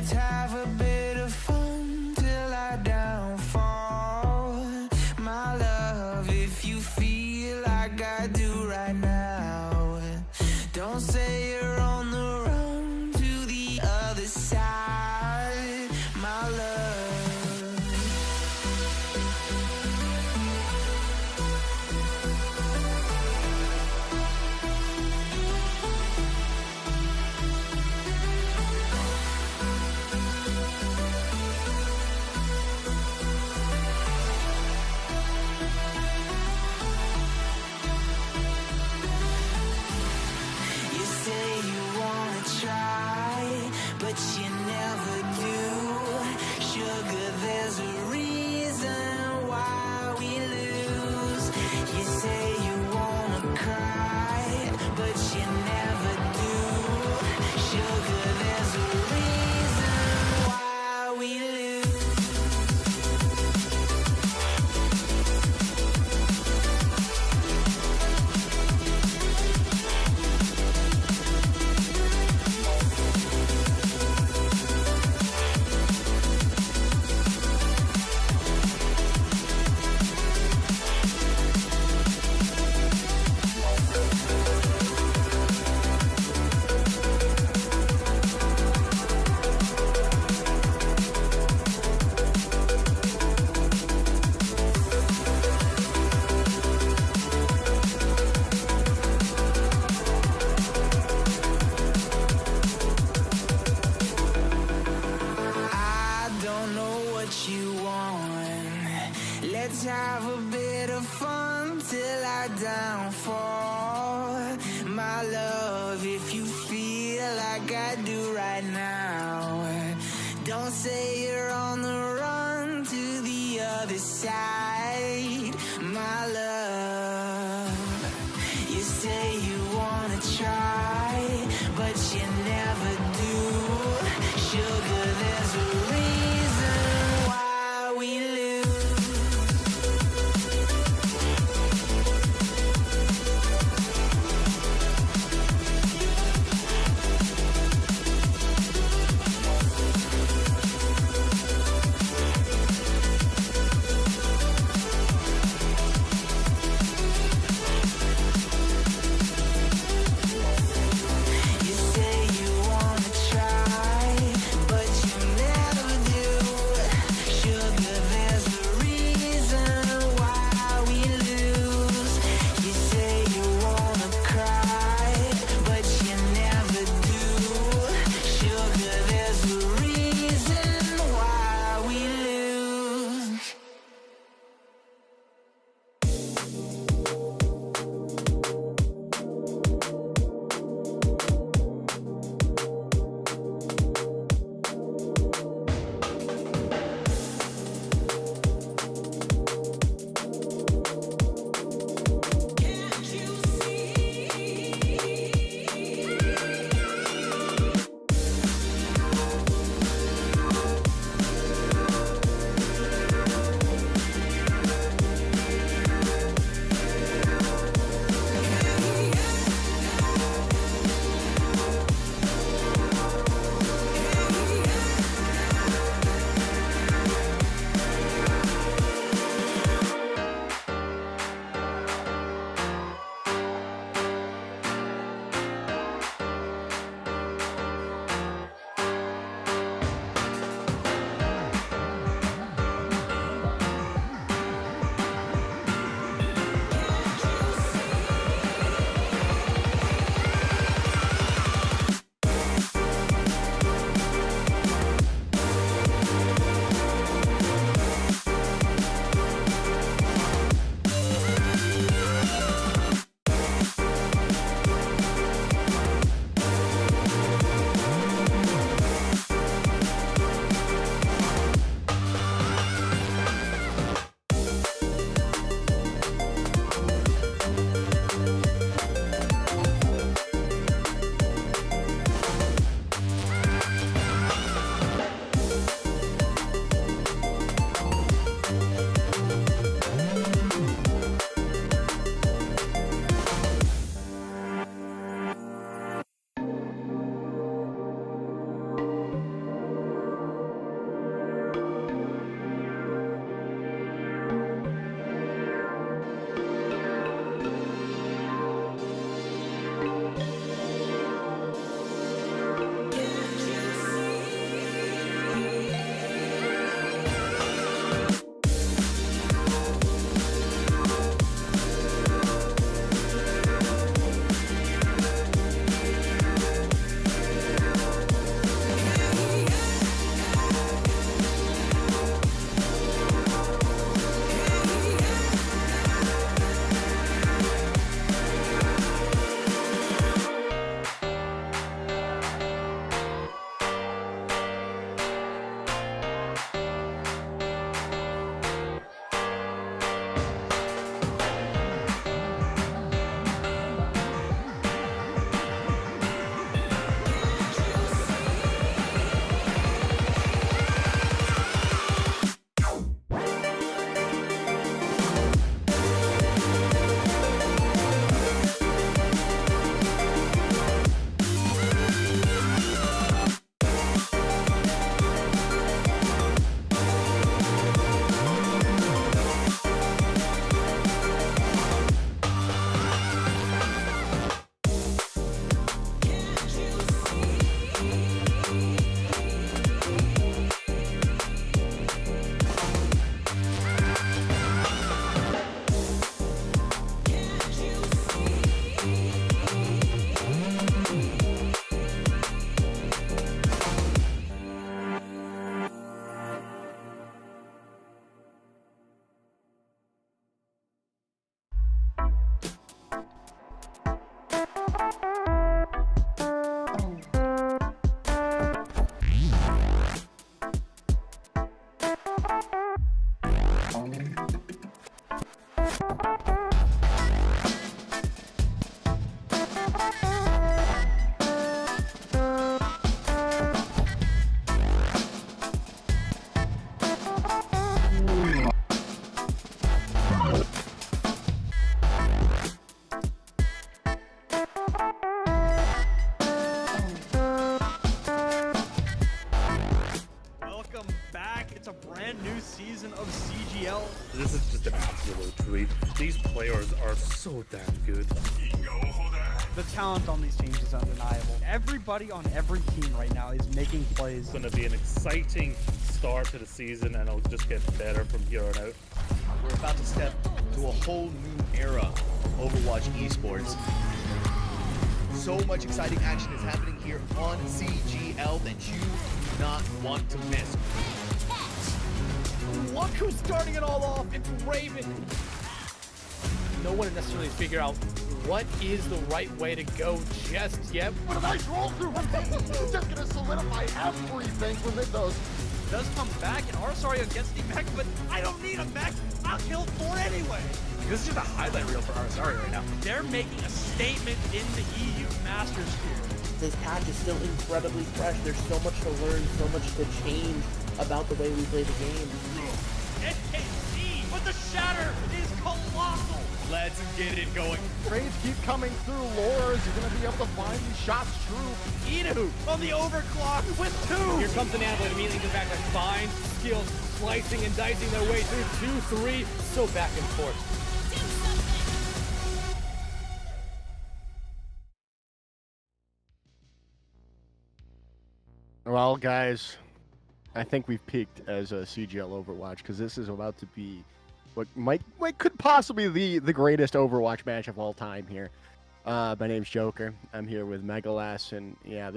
Let's have a bit of fun till I downfall. My love, if you feel like I do right now, don't say you're on the run to the other side, my love. But you never do. Sugar, there's a reason why we lose. You say you wanna cry, but you never do. Sugar, there's a reason why we lose. You want. Let's have a bit of fun till I downfall. My love, if you feel like I do right now, don't say you're on the run to the other side, my love. You say you wanna try, but you never do. Sugar, there's a reason why we lose. You say you want so damn good. The talent on these teams is undeniable. Everybody on every team right now is making plays. It's going to be an exciting start to the season, and it'll just get better from here on out. We're about to step to a whole new era of Overwatch Esports. So much exciting action is happening here on CGL that you do not want to miss. Look who's starting it all off. It's Raven. No one necessarily figure out what is the right way to go just yet. What a nice roll through from Peyton. Just gonna solidify everything within those. Does come back, and Arsario gets the mech, but I don't need a mech. I'll kill 4 anyway. This is just a highlight reel for Arsario right now. They're making a statement in the EU Masters here. This patch is still incredibly fresh. There's so much to learn, so much to change about the way we play the game. NKC, but the shatter is colossal. Let's get it going. Trades keep coming through. Laura is going to be able to find these shots true. Idu on the overclock with 2. Here comes an Anvil, immediately goes back to fine skills, slicing and dicing their way through 2, 3, so back and forth. Well, guys, I think we've peaked as a CGL Overwatch because this is about to be what could possibly be the greatest Overwatch match of all time here. My name's Joker. I'm here with Megaless, and yeah,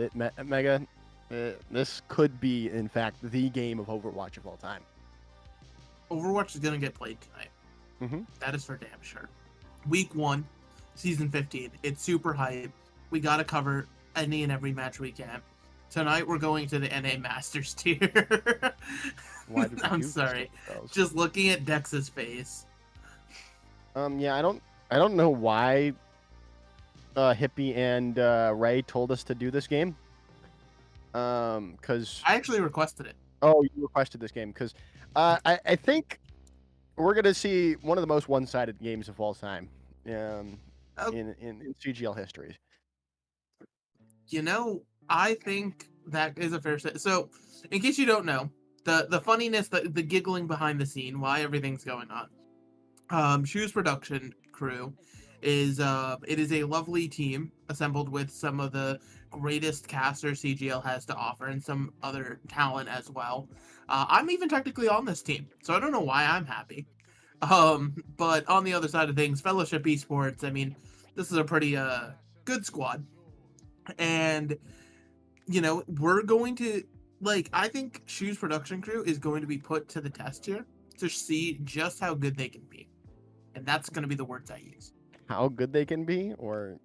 Mega, this could be, in fact, the game of Overwatch of all time. Overwatch is going to get played tonight. Mm-hmm. That is for damn sure. Week 1, Season 15. It's super hype. We got to cover any and every match we can. Tonight, we're going to the NA Masters tier. Why did we I'm do this sorry. to ourselves? Just looking at Dex's face. Yeah, I don't know why Hippie and Ray told us to do this game. Because I actually requested it. oh, you requested this game because I think we're gonna see one of the most one-sided games of all time in CGL history. You know, I think that is a fair set. So, in case you don't know, the funniness, the giggling behind the scene, why everything's going on. Shoes Production Crew is it is a lovely team assembled with some of the greatest casters CGL has to offer and some other talent as well. I'm even technically on this team, so I don't know why I'm happy. But on the other side of things, Fellowship Esports, I mean, this is a pretty good squad. And, you know, we're going to, like, I think Shoes Production Crew is going to be put to the test here to see just how good they can be. And that's going to be the words I use. How good they can be, or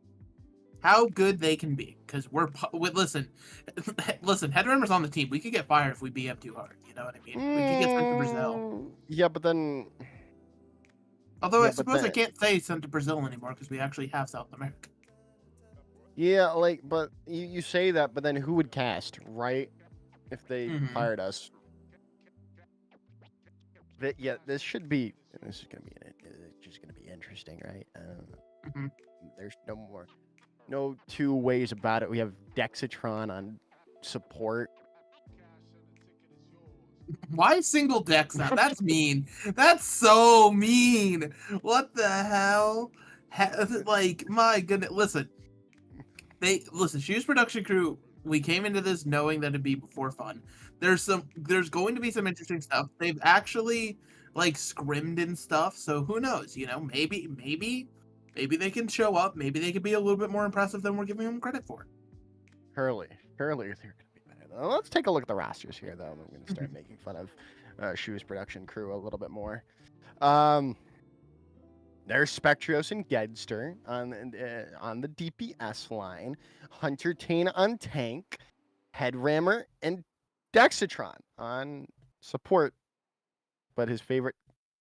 how good they can be. Because listen, Headrunner's on the team. We could get fired if we BM too hard. You know what I mean? We could get sent to Brazil. Yeah, but then... Although yeah, I suppose I can't say sent to Brazil anymore because we actually have South America. Yeah, like, but you say that, but then who would cast, right? If they fired us. But yeah, this is gonna be it's just gonna be interesting, right? There's no two ways about it. We have Dexatron on support. Why single Dex now? That's mean. That's so mean. What the hell? Like, my goodness. Listen, Shoes Production Crew, we came into this knowing that it'd be for fun. There's going to be some interesting stuff. They've actually like scrimmed and stuff, so who knows? You know, maybe they can show up. Maybe they could be a little bit more impressive than we're giving them credit for. Hurley, they're gonna be better. Let's take a look at the rosters here, though. I'm gonna start making fun of Shoes Production Crew a little bit more. There's Spectrios and Gedster on the DPS line, Hunter Tane on tank, Headrammer and Dexatron on support. But his favorite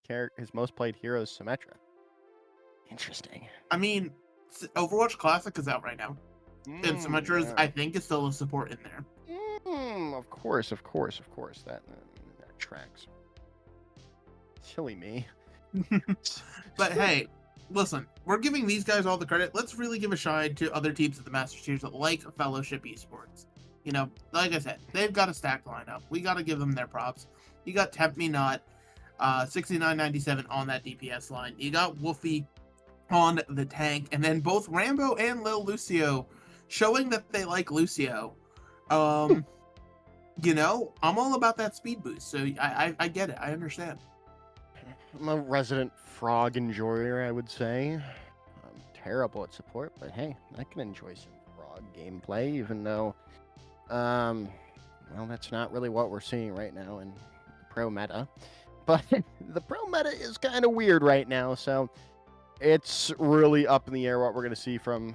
character, his most played hero is Symmetra. Interesting. I mean, Overwatch Classic is out right now, and Symmetra's I think is still a support in there. Of course, that tracks. Silly me. But hey, listen, we're giving these guys all the credit. Let's really give a shine to other teams at the Masters Tiers like Fellowship Esports. You know, like I said, they've got a stacked lineup. We got to give them their props. You got Tempt Me Not, 6997 on that DPS line. You got Wolfie on the tank, and then both Rambo and Lil Lucio showing that they like Lucio. You know, I'm all about that speed boost, so I get it. I understand. I'm a resident frog enjoyer, I would say. I'm terrible at support, but hey, I can enjoy some frog gameplay, even though, well, that's not really what we're seeing right now in the pro meta. But the pro meta is kind of weird right now, so it's really up in the air what we're going to see from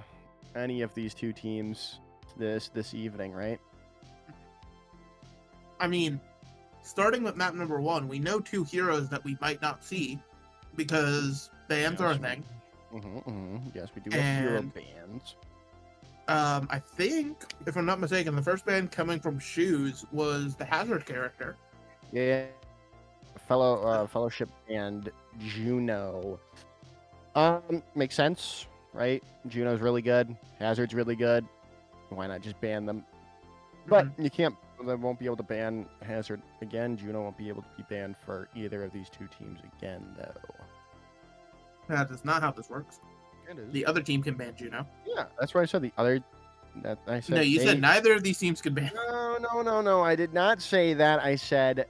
any of these two teams this evening, right? I mean, starting with map number 1, we know 2 heroes that we might not see because bans are a thing. Yes, we do have hero bans. I think, if I'm not mistaken, the first ban coming from Shoes was the Hazard character. Yeah, Fellowship and Juno. Makes sense, right? Juno's really good. Hazard's really good. Why not just ban them? But you can't. They won't be able to ban Hazard again. Juno won't be able to be banned for either of these two teams again, though. That is not how this works. It is. The other team can ban Juno. Yeah, that's what I said. The other. That I said. No, you said neither of these teams can ban. No. I did not say that. I said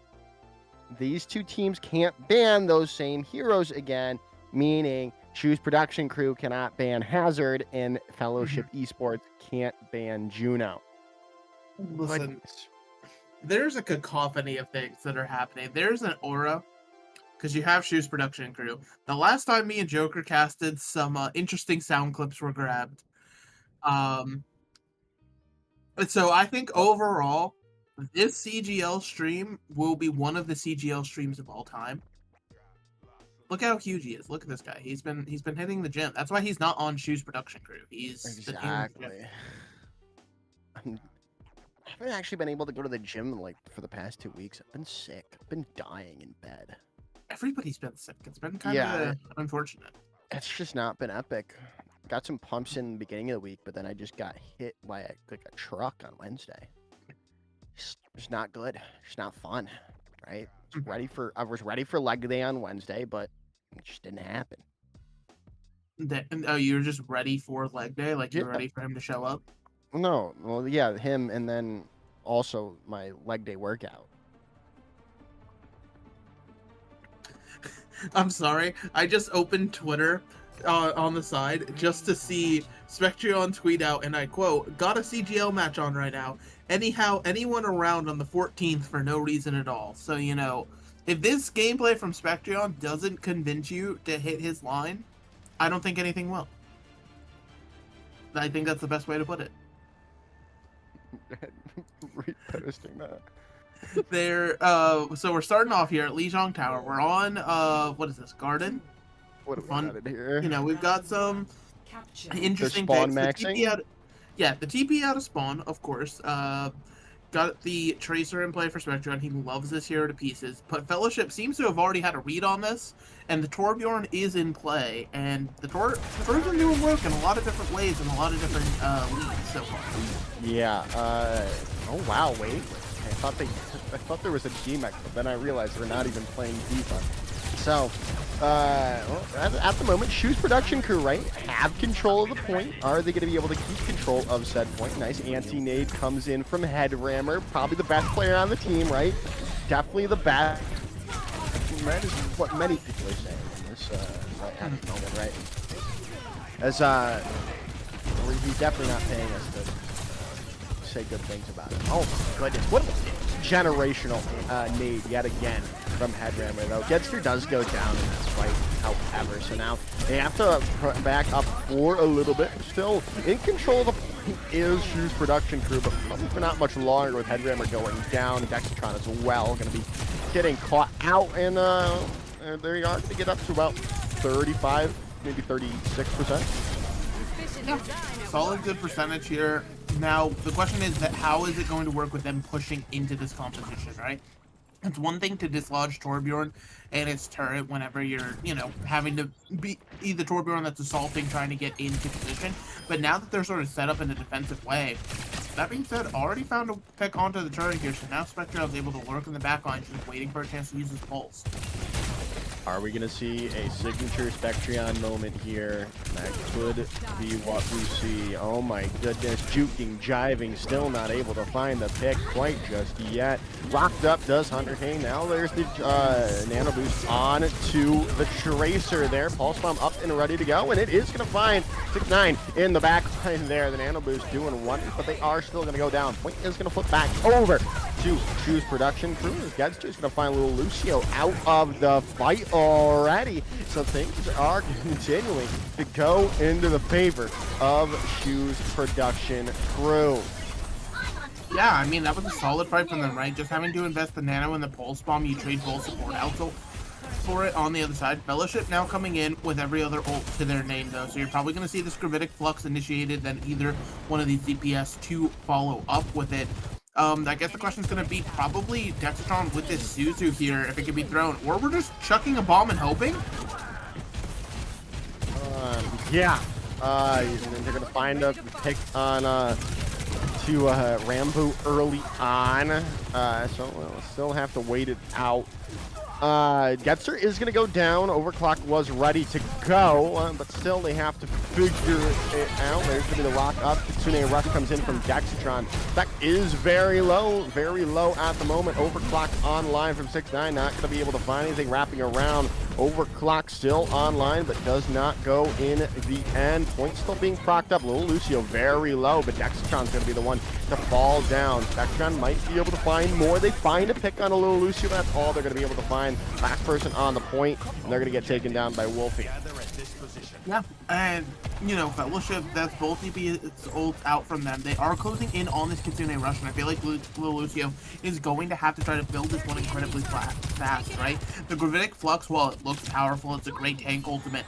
these two teams can't ban those same heroes again, meaning Choose Production Crew cannot ban Hazard and Fellowship Esports can't ban Juno. Listen, there's a cacophony of things that are happening. There's an aura, because you have Shoes Production Crew. The last time me and Joker casted, some interesting sound clips were grabbed. And so I think overall, this CGL stream will be one of the CGL streams of all time. Look how huge he is. Look at this guy. He's been hitting the gym. That's why he's not on Shoes Production Crew. He's exactly. I haven't actually been able to go to the gym like for the past 2 weeks. I've been sick. I've been dying in bed. Everybody's been sick. It's been kind of unfortunate. It's just not been epic. Got some pumps in the beginning of the week, but then I just got hit by a truck on Wednesday. It's not good. It's not fun, right? I was ready for leg day on Wednesday, but it just didn't happen. You were just ready for leg day? Like you're ready for him to show up? No, well, yeah, him, and then also my leg day workout. I'm sorry. I just opened Twitter on the side just to see Spectreon tweet out, and I quote, "Got a CGL match on right now. Anyhow, anyone around on the 14th for no reason at all." So, you know, if this gameplay from Spectreon doesn't convince you to hit his line, I don't think anything will. I think that's the best way to put it. Reposting that. So we're starting off here at Lijiang Tower. We're on what is this, Garden? What a fun here. You know, we've got some interesting spawn picks. maxing? The TP out of spawn, of course. Got the Tracer in play for Spectreon. He loves this hero to pieces. But Fellowship seems to have already had a read on this, and the Torbjorn is in play. And the Tor's been doing work in a lot of different ways and a lot of different leagues so far. Yeah. Oh wow. Wait. I thought there was a G-Mech, but then I realized we're not even playing Diva. So, well, at the moment, Shoes Production Crew, right, have control of the point. Are they going to be able to keep control of said point? Nice anti-nade comes in from Headrammer. Probably the best player on the team, right? Definitely the best. That is what many people are saying in this at the moment, right? As, he's definitely not paying us to say good things about it. Oh my goodness, what a generational nade yet again from Headrammer, though. Getster does go down in this fight, however, so now they have to back up for a little bit. Still in control of the point is Shoes Production Crew, but probably for not much longer with Headrammer going down. Dexatron as well going to be getting caught out, and there you are, going to get up to about 35, maybe 36%. Yeah, solid good percentage here. Now, the question is that how is it going to work with them pushing into this competition, right? It's one thing to dislodge Torbjorn and its turret whenever you're, you know, having to be the Torbjorn that's assaulting, trying to get into position. But now that they're sort of set up in a defensive way, that being said, already found a pick onto the turret here, so now Spectre is able to lurk in the back line, just waiting for a chance to use his pulse. Are we going to see a signature Spectreon moment here? That could be what we see. Oh my goodness, juking, jiving, still not able to find the pick quite just yet. Locked up does Hunter Kane. Now there's the Nano Boost on to the Tracer there. Pulse Bomb up and ready to go, and it is going to find 6ix9ine in the back line there. The Nano Boost doing wonders, but they are still going to go down. Point is going to flip back over to Shoes Production Crew. Gedster's going to find little Lucio out of the fight already. So things are continuing to go into the favor of Shoes Production Crew. Yeah, I mean, that was a solid fight from them, right? Just having to invest the Nano and the Pulse Bomb, you trade both support alto for it on the other side. Fellowship now coming in with every other ult to their name, though. So you're probably going to see this Gravitic Flux initiated, then either one of these DPS to follow up with it. I guess the question is going to be probably Dexatron with this Suzu here, if it can be thrown. Or we're just chucking a bomb and hoping? Yeah. They're going to find a pick on to Rambo early on. So we'll still have to wait it out. Getzer is going to go down. Overclock was ready to go, but still they have to figure it out. There's going to be the lock up. Kitsune Rush comes in from Dexatron. That is very low at the moment. Overclock online from 6ix9ine. Not going to be able to find anything wrapping around. Overclock still online, but does not go in the end. Point still being procced up. Little Lucio very low, but Dexatron's going to be the one to fall down. Dexatron might be able to find more. They find a pick on a little Lucio. That's all they're going to be able to find. Last person on the point, and they're going to get taken down by Wolfie. Yeah, and, you know, Fellowship, that's both DPS ults out from them. They are closing in on this Kitsune Rush, and I feel like Lil Lucio is going to have to try to build this one incredibly fast, right? The Gravitic Flux, while it looks powerful, it's a great tank ultimate.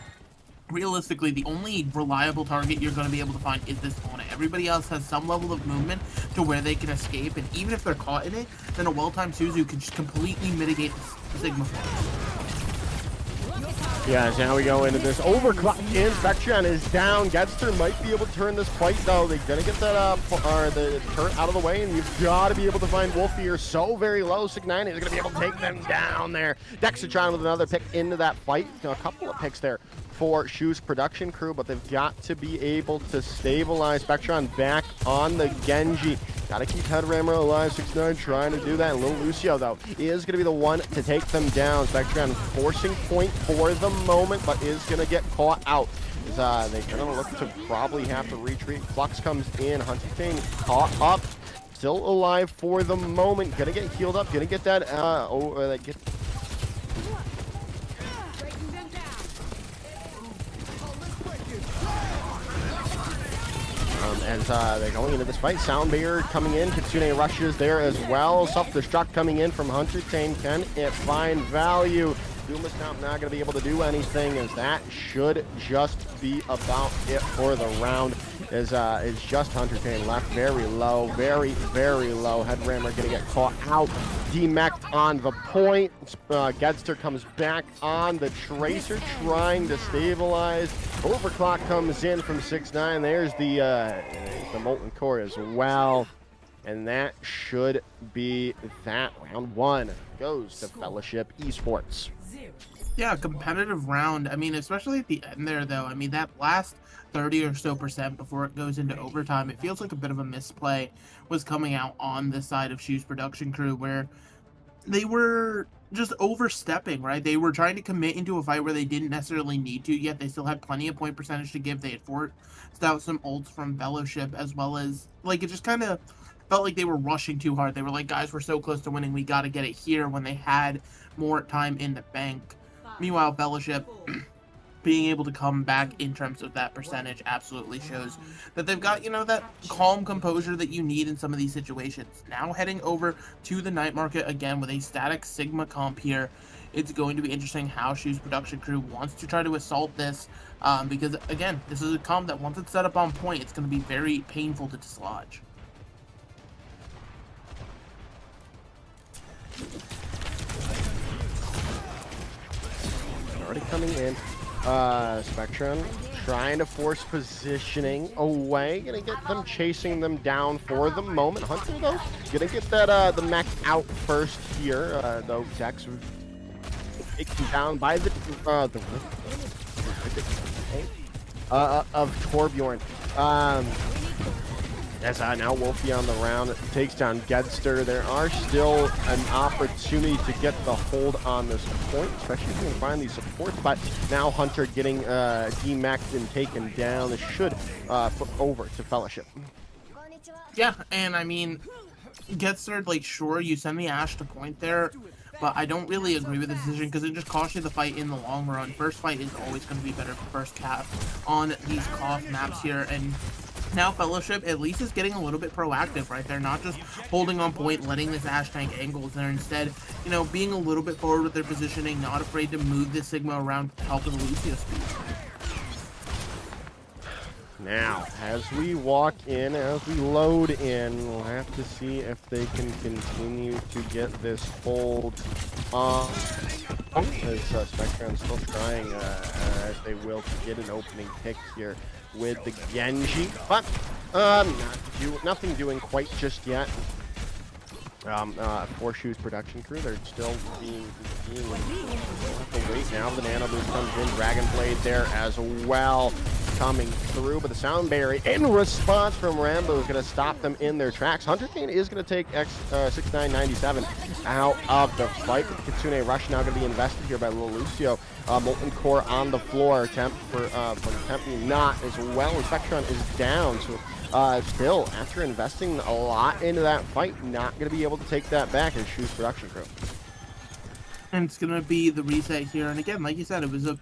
Realistically, the only reliable target you're going to be able to find is this opponent. Everybody else has some level of movement to where they can escape, and even if they're caught in it, then a well-timed Suzu can just completely mitigate the Sigma Force. Yeah, so now we go into this overclock in. Spectreon is down. Gedster might be able to turn this fight, though. They're going to get that the turret out of the way, and you've got to be able to find Wolfie. You're so very low. 6ix9ine is going to be able to take them down there. Dexatron with another pick into that fight. A couple of picks there for Shoes Production Crew, but they've got to be able to stabilize. Spectreon back on the Genji. Gotta keep Headrammer alive. 6ix9ine trying to do that. And Lil Lucio, though, is going to be the one to take them down. Spectreon forcing point for the moment, but is going to get caught out. They're going to look to probably have to retreat. Flux comes in. Hunter Kane caught up. Still alive for the moment. Gonna get healed up. Gonna get that, as they're going into this fight. Soundbear coming in. Kitsune rushes there as well. Self-destruct coming in from Hunter Kane. Can it find value? Dumas not going to be able to do anything, as that should just be about it for the round. Is just Hunter Kane left. Very low. Very, very low. Headrammer going to get caught out. Demeched on the point. Gedster comes back on the Tracer, trying to stabilize. Overclock comes in from 6ix9ine. There's the Molten Core as well. And that should be that. Round one goes to Fellowship Esports. Yeah, competitive round. I mean, especially at the end there, though. I mean, that last 30 or so % before it goes into overtime, it feels like a bit of a misplay was coming out on the side of Shoes Production Crew, where they were just overstepping, right? They were trying to commit into a fight where they didn't necessarily need to, yet they still had plenty of point percentage to give. They had forced out some ults from Fellowship, as well as, like, it just kind of felt like they were rushing too hard. They were like, guys, we're so close to winning, we got to get it here, when they had more time in the bank. Meanwhile, Fellowship being able to come back in terms of that percentage absolutely shows that they've got, you know, that calm composure that you need in some of these situations. Now heading over to the night market again with a static Sigma comp here. It's going to be interesting how Shoes Production Crew wants to try to assault this, because, again, this is a comp that once it's set up on point, it's going to be very painful to dislodge. Already coming in. Spectrum trying to force positioning away. Gonna get them chasing them down for the moment. Hunter, though, gonna get that the mech out first here. Though Dex taken down by the of Torbjorn. As now Wolfie on the round takes down Gedster. There are still an opportunity to get the hold on this point, especially if you can find these supports. But now Hunter getting demaxed and taken down. This should flip over to Fellowship. Yeah, and I mean, Gedster, like, sure, you send the Ashe to point there, but I don't really agree with the decision because it just costs you the fight in the long run. First fight is always going to be better for first cap on these cost maps here, and now Fellowship at least is getting a little bit proactive, right? They're not just holding on point, letting this Ashe tank angles. They're instead, you know, being a little bit forward with their positioning, not afraid to move the Sigma around to help with the Lucio speed. Now, as we walk in, as we load in, we'll have to see if they can continue to get this hold on. As Spectron's still trying, as they will, to get an opening pick here with the Genji, but nothing doing quite just yet. Four Shoes production crew, they're still being have to wait now. The Nano Boost comes in, Dragon Blade there as well coming through, but the sound barrier in response from Rambo is going to stop them in their tracks. Hunter Kane is going to take X6997 out of the fight. The Kitsune Rush now going to be invested here by Lil Lucio. Molten Core on the floor, attempt for Tempe not as well. Spectron is down, so still, after investing a lot into that fight, not going to be able to take that back as Shoes production crew. And it's going to be the reset here, and again, like you said, it was a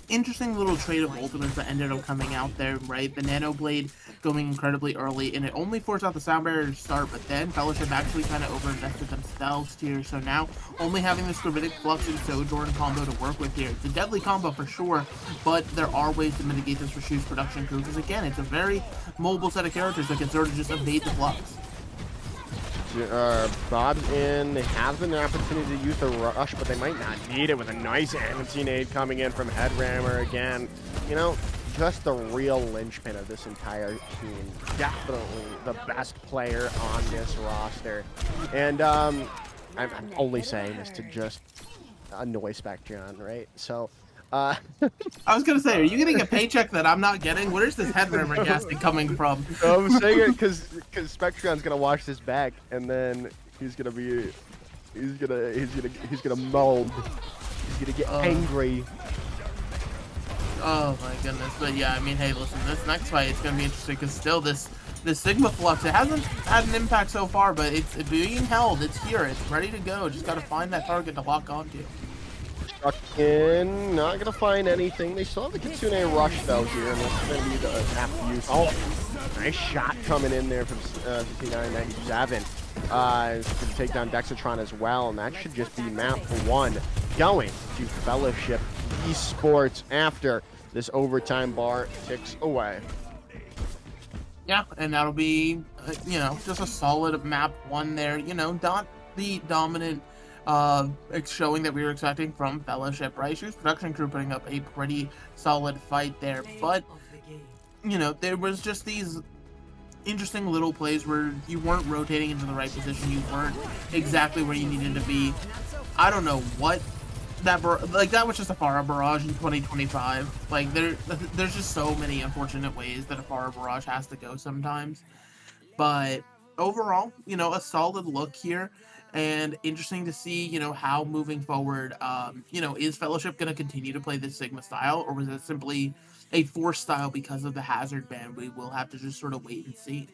interesting little trade of ultimates that ended up coming out there, right? The Nano Blade going incredibly early, and it only forced out the sound barrier to start, but then Fellowship actually kind of overinvested themselves here, so now only having this Gravitic Flux and Sojourn combo to work with here. It's a deadly combo for sure, but there are ways to mitigate this for Shoes production crew, because again, it's a very mobile set of characters that can sort of just evade the Flux. Bob's in. They have an opportunity to use the rush, but they might not need it with a nice anti-nade coming in from Headrammer again. You know, just the real linchpin of this entire team. Definitely the best player on this roster. And I'm only saying this to just annoy Spectron, right? So, I was gonna say, are you getting a paycheck that I'm not getting? Where's this Headrammer casting coming from? I'm saying it because Spectron's gonna watch this back, and then he's gonna mold. He's gonna get angry. Oh my goodness! But yeah, I mean, hey, listen, this next fight is gonna be interesting because still this Sigma Flux, it hasn't had an impact so far, but it's being held. It's here. It's ready to go. Just gotta find that target to lock onto. Stuck in, not gonna find anything. They still have the Kitsune Rush though here, and that's gonna be the have to use. Oh, nice shot coming in there from 5997. It's gonna take down Dexatron as well, and that should just be map 1 going to Fellowship Esports after this overtime bar ticks away. Yeah, and that'll be, you know, just a solid map 1 there. You know, not the dominant showing that we were expecting from Fellowship, right? Shoes production crew putting up a pretty solid fight there, but you know, there was just these interesting little plays where you weren't rotating into the right position, you weren't exactly where you needed to be. I don't know what that was just a Pharah barrage in 2025. Like there's just so many unfortunate ways that a Pharah barrage has to go sometimes, but overall, you know, a solid look here. And interesting to see, you know, how moving forward, you know, is Fellowship going to continue to play this Sigma style, or was it simply a Force style because of the hazard ban? We will have to just sort of wait and see.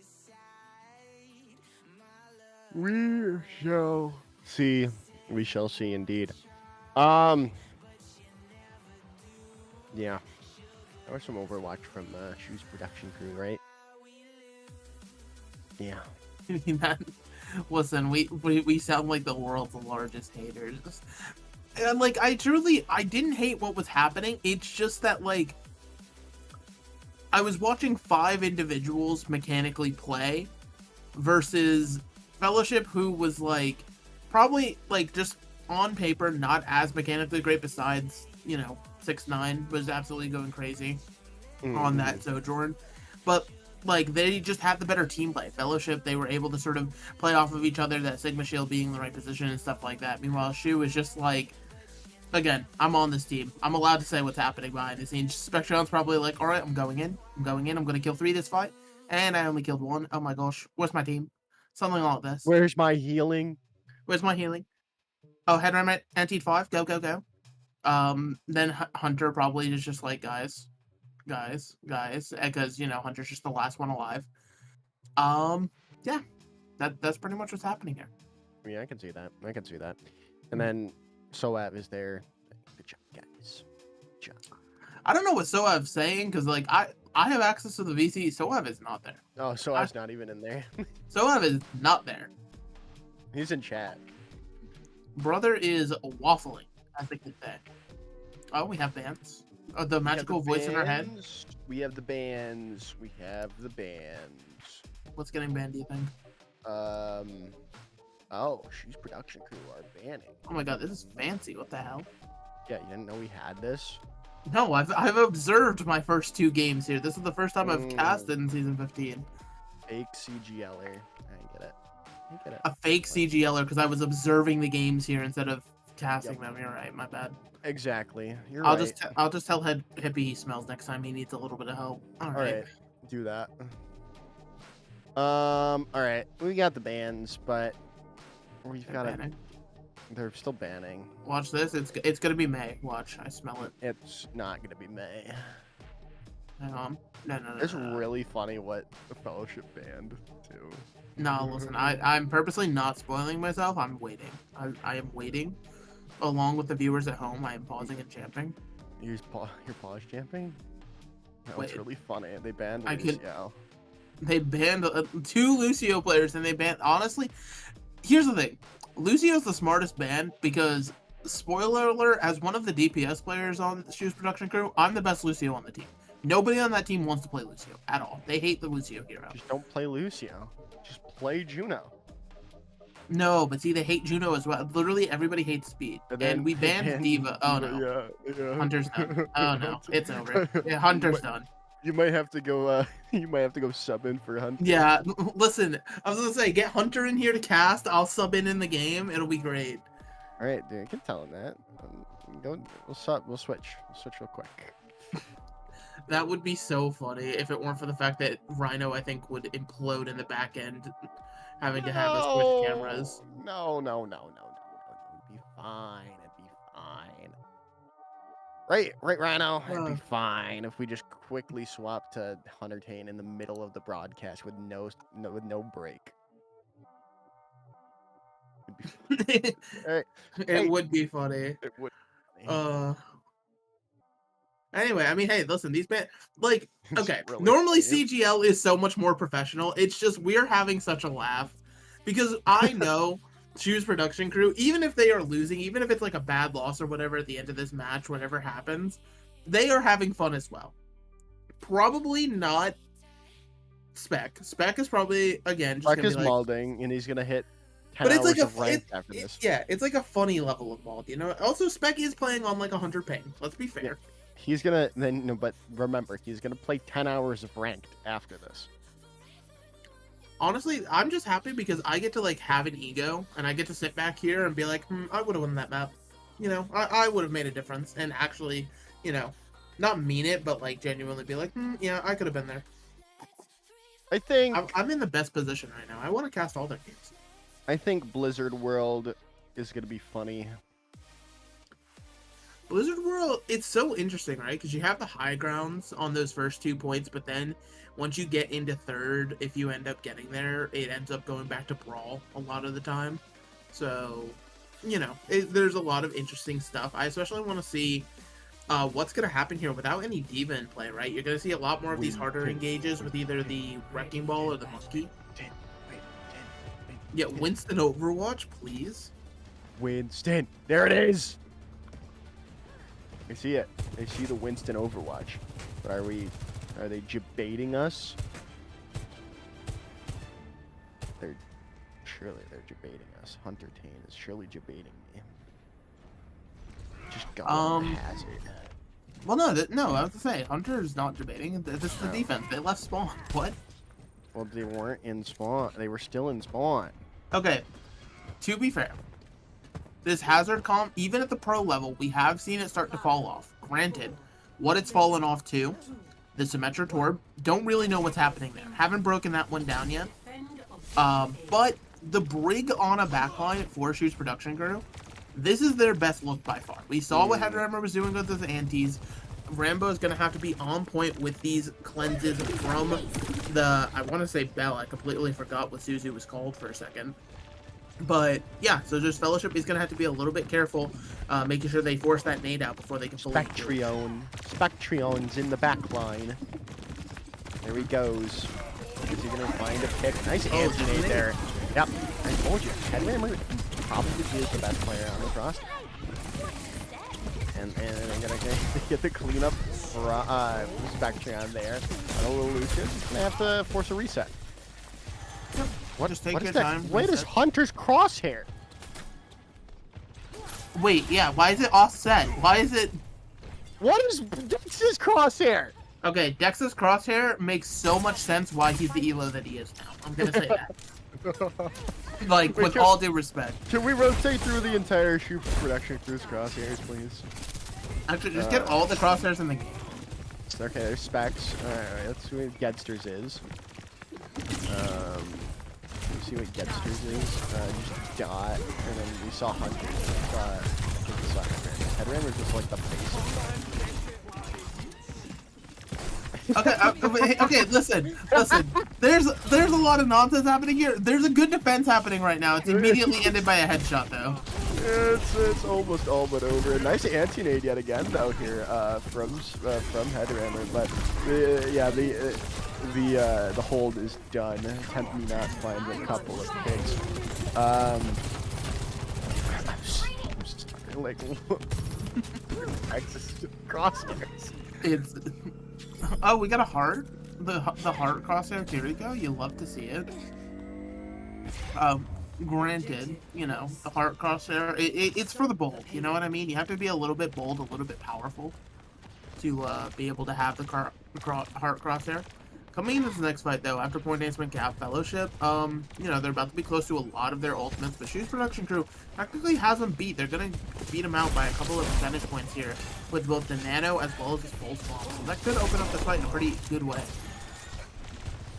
We shall see. We shall see indeed. Yeah. There was some Overwatch from Shoes production crew, right? Yeah. I mean, listen, we sound like the world's largest haters. And like, I didn't hate what was happening. It's just that, like, I was watching 5 individuals mechanically play versus Fellowship, who was like probably like just on paper not as mechanically great, besides, you know, 6ix9ine was absolutely going crazy on that Sojourn, but like they just had the better team play. Fellowship, they were able to sort of play off of each other, that Sigma shield being in the right position and stuff like that. Meanwhile, Shu is just like again, I'm on this team. I'm allowed to say what's happening behind the scenes. Spectron's probably like, all right, I'm going in. I'm going to kill 3 this fight. And I only killed 1. Oh my gosh. Where's my team? Something like this. Where's my healing? Where's my healing? Oh, head right, anti 5. Go, go, go. Then Hunter probably is just like, guys, because, you know, Hunter's just the last one alive. Yeah, that's pretty much what's happening here. Yeah, I can see that. And then Soav is there. Good job, guys. Good job. I don't know what Soav's saying, because, like, I have access to the VC. Soav is not there. Oh, Soav's not even in there. Soav is not there. He's in chat. Brother is waffling, as they could say. Oh, we have bands. Oh, the magical voice in our head. We have the bands. What's getting banned, do you think? Oh, she's production crew are banning. Oh my god, this is fancy. What the hell? Yeah, you didn't know we had this? No, I've observed my first 2 games here. This is the first time I've casted in season 15. Fake CGLer. I get it. A fake CGLer because I was observing the games here instead of casting them. You're right. My bad. Exactly. I'll just tell Hippie he smells next time he needs a little bit of help. All right. Do that. All right. We got the bans, but we've got to. They're still banning. Watch this. It's gonna be May. Watch. I smell it. It's not gonna be May. Hang on. No. It's really funny what the Fellowship banned too. No, listen. I'm purposely not spoiling myself. I'm waiting. I am waiting. Along with the viewers at home, I am pausing and champing. You're pause champing? That was Wait. really funny. They banned I could- Lucio. They banned 2 Lucio players, and they banned. Honestly, here's the thing: Lucio's the smartest ban because, spoiler alert, as one of the DPS players on the Shoes production crew, I'm the best Lucio on the team. Nobody on that team wants to play Lucio at all. They hate the Lucio hero. Just don't play Lucio. Just play Juno. No, but see, they hate Juno as well. Literally, everybody hates Speed, and we banned Diva. Oh no, Yeah. Hunter's done. Oh no, it's over. Yeah, Hunter's done. You might have to go. You might have to go sub in for Hunter. Yeah, listen, I was gonna say, get Hunter in here to cast. I'll sub in the game. It'll be great. All right, dude. You can tell him that. Go. We'll sub. We'll switch. We'll switch real quick. That would be so funny if it weren't for the fact that Rhino, I think, would implode in the back end, having to have us switch cameras. No. It'd be fine. Right, Rhino. It'd be fine if we just quickly swap to Hunter Tane in the middle of the broadcast with no break. It'd be fine. All right. It would be funny. It would. Be funny. Anyway, I mean, hey, listen, these like, okay, Really normally funny. CGL is so much more professional. It's just we're having such a laugh because I know Shoes production crew, even if they are losing, even if it's like a bad loss or whatever at the end of this match, whatever happens, they are having fun as well. Probably not Spec. Spec is probably, again, just Spec gonna is be like, molding, and he's gonna hit 10 but it's hours like of rank after this. yeah, it's like a funny level of mold, you know. Also, Spec is playing on like 100 ping. Let's be fair. Yeah. He's gonna but remember, he's gonna play 10 hours of ranked after this. Honestly, I'm just happy because I get to like have an ego and I get to sit back here and be like, I would have won that map. You know, I would have made a difference and actually, you know, not mean it, but like genuinely be like, yeah, I could have been there. I think I'm in the best position right now. I want to cast all their games. I think Blizzard World is gonna be funny. Blizzard World, it's so interesting, right? Because you have the high grounds on those first 2 points, but then once you get into third, if you end up getting there, it ends up going back to Brawl a lot of the time. So, you know, there's a lot of interesting stuff. I especially want to see what's going to happen here without any Diva in play, right? You're going to see a lot more of these harder engages with either the Wrecking Ball or the Monkey. Yeah, Winston Overwatch, please. Winston, there it is. I see it. I see the Winston Overwatch. But are they debating us? Surely they're debating us. Hunter Tane is surely debating me. Just go has it. Well, no, I have to say, Hunter's not debating. This is the defense. They left spawn. What? Well, they weren't in spawn. They were still in spawn. Okay, to be fair, this hazard comp, even at the pro level, we have seen it start to fall off. Granted, what it's fallen off to, the Symmetra Torb, don't really know what's happening there. Haven't broken that one down yet. But the Brig on a backline at 4Shoot's production crew, this is their best look by far. We saw what Headrammer was doing with his antis. Rambo is going to have to be on point with these cleanses from the, I want to say Bell. I completely forgot what Suzu was called for a second. But yeah, so just Fellowship is going to have to be a little bit careful, making sure they force that nade out before they can fully Spectrion's in the back line. There he goes. Is he going to find a pick? Nice anti-nade there. Yep, I told you. Headrammer probably is the best player on this roster. And I'm gonna get the cleanup for Spectrion there. A little Lucius. He's gonna have to force a reset. What, just take what your is that? time. Wait, is Hunter's crosshair? Wait, yeah, why is it offset? Why is it... What is Dex's crosshair? Okay, Dex's crosshair makes so much sense why he's the elo that he is now. I'm gonna say that. Like, with all due respect. Can we rotate through the entire shoot production crew's crosshairs, please? Actually, just get all the crosshairs in the game. Okay, there's Specs. Alright, let's see what Gedster's is. Let's see what Gedster's is. Just Dot, and then we saw Hunter. Headrammer's just like the basic. Okay, listen. There's a lot of nonsense happening here. There's a good defense happening right now. It's immediately ended by a headshot, though. It's almost all but over. A nice anti-nade yet again, though, here from Headrammer. But yeah, the hold is done. Tempt me not finds a couple of picks. I'm starting like crosshairs. It's. Oh, we got a heart. The heart crosshair. Here we go. You love to see it. Granted, you know, the heart crosshair. It's for the bold. You know what I mean? You have to be a little bit bold, a little bit powerful, to be able to have the heart crosshair. Coming into this next fight, though, after point enhancement cap Fellowship, you know, they're about to be close to a lot of their ultimates, but Shoes Production Crew practically has them beat. They're going to beat them out by a couple of percentage points here with both the Nano as well as his full swamp. So that could open up the fight in a pretty good way.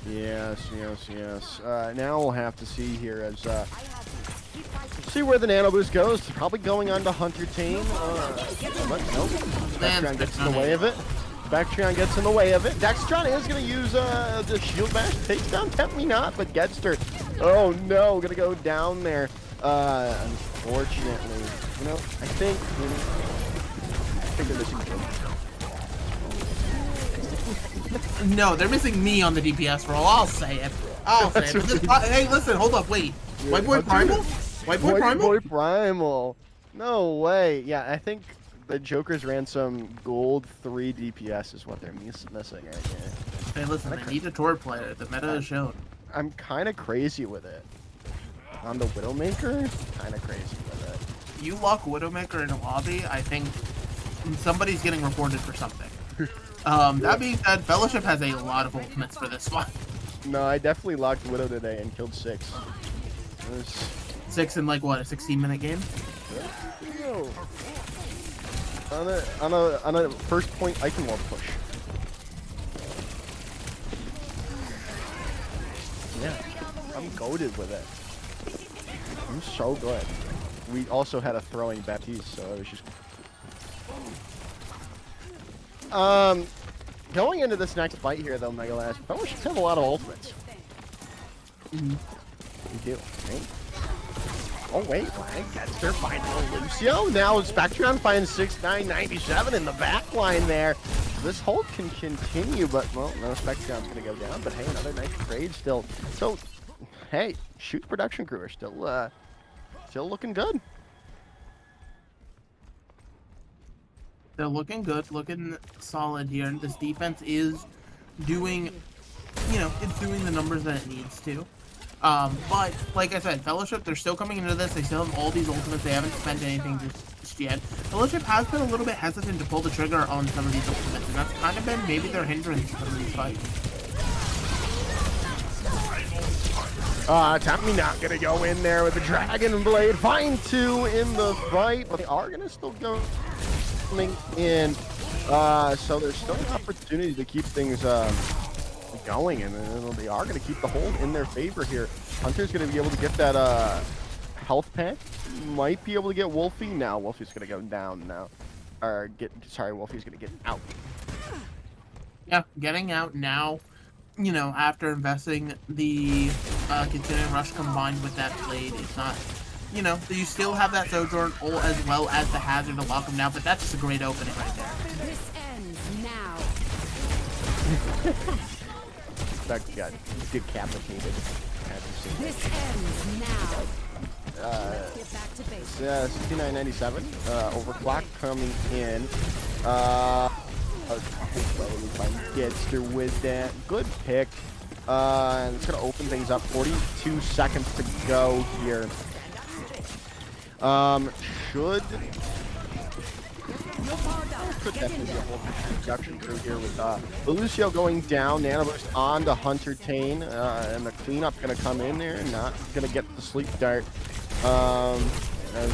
Yes. Now we'll have to see here as, see where the Nano Boost goes. Probably going on to Hunter Team. Nope. Spectron gets in the way of it. Spectron gets in the way of it. Dextron is going to use the shield bash. Takes down Tempt Me Not, but Gedster. Oh no, going to go down there. Unfortunately. You know, I think they're missing Joe. No, they're missing me on the DPS roll. I'll say it. Hey, listen, hold up, wait. White Boy Primal? White Boy Primal? No way. Yeah, I think the Joker's Ransom Gold 3 DPS is what they're missing right here. Hey, listen, they need a Torb player. The meta is shown. I'm kind of crazy with it. On the Widowmaker, kind of crazy with it. You lock Widowmaker in a lobby, I think somebody's getting reported for something. That being said, Fellowship has a lot of ultimates for this one. No, I definitely locked Widow today and killed 6. 6 in like what, a 16-minute game? No. On a first point Eichenwald push. Yeah, I'm goated with it. I'm so good. We also had a throwing Baptiste, so it was just. Going into this next fight here, though, Megalast, Fellowships have a lot of ultimates. We do, right? Oh, wait, Gedster finds a Lucio. Now Spectron finds 6-9-97 in the back line there. This hold can continue, but, well, no, Spectron's going to go down. But, hey, another nice trade still. So, hey, Shoot Production Crew are still looking good. They're looking good, looking solid here. This defense is doing, you know, it's doing the numbers that it needs to. But, like I said, Fellowship, they're still coming into this. They still have all these ultimates. They haven't spent anything just yet. Fellowship has been a little bit hesitant to pull the trigger on some of these ultimates, and that's kind of been maybe their hindrance in some of these fights. Tommy not gonna go in there with the Dragon Blade. Find 2 in the fight, but they are gonna still go coming in. So there's still an opportunity to keep things going, and they are gonna keep the hold in their favor here. Hunter's gonna be able to get that health pack. Might be able to get Wolfie. Now Wolfie's gonna go down now. Wolfie's gonna get out. Yeah, getting out now, you know, after investing the continuing rush combined with that blade, it's not, you know, you still have that Sojourn ult as well as the hazard to lock him down, but that's just a great opening right there. This ends now. That got decapitated. This ends now. Get back to base. 6997. Overclock coming in. Getster with that. Good pick. And it's going to open things up. 42 seconds to go here. Could definitely be a whole production crew here with Lucio going down, Nano Boost on to Hunter Tane, and the cleanup going to come in there, not going to get the sleep dart. As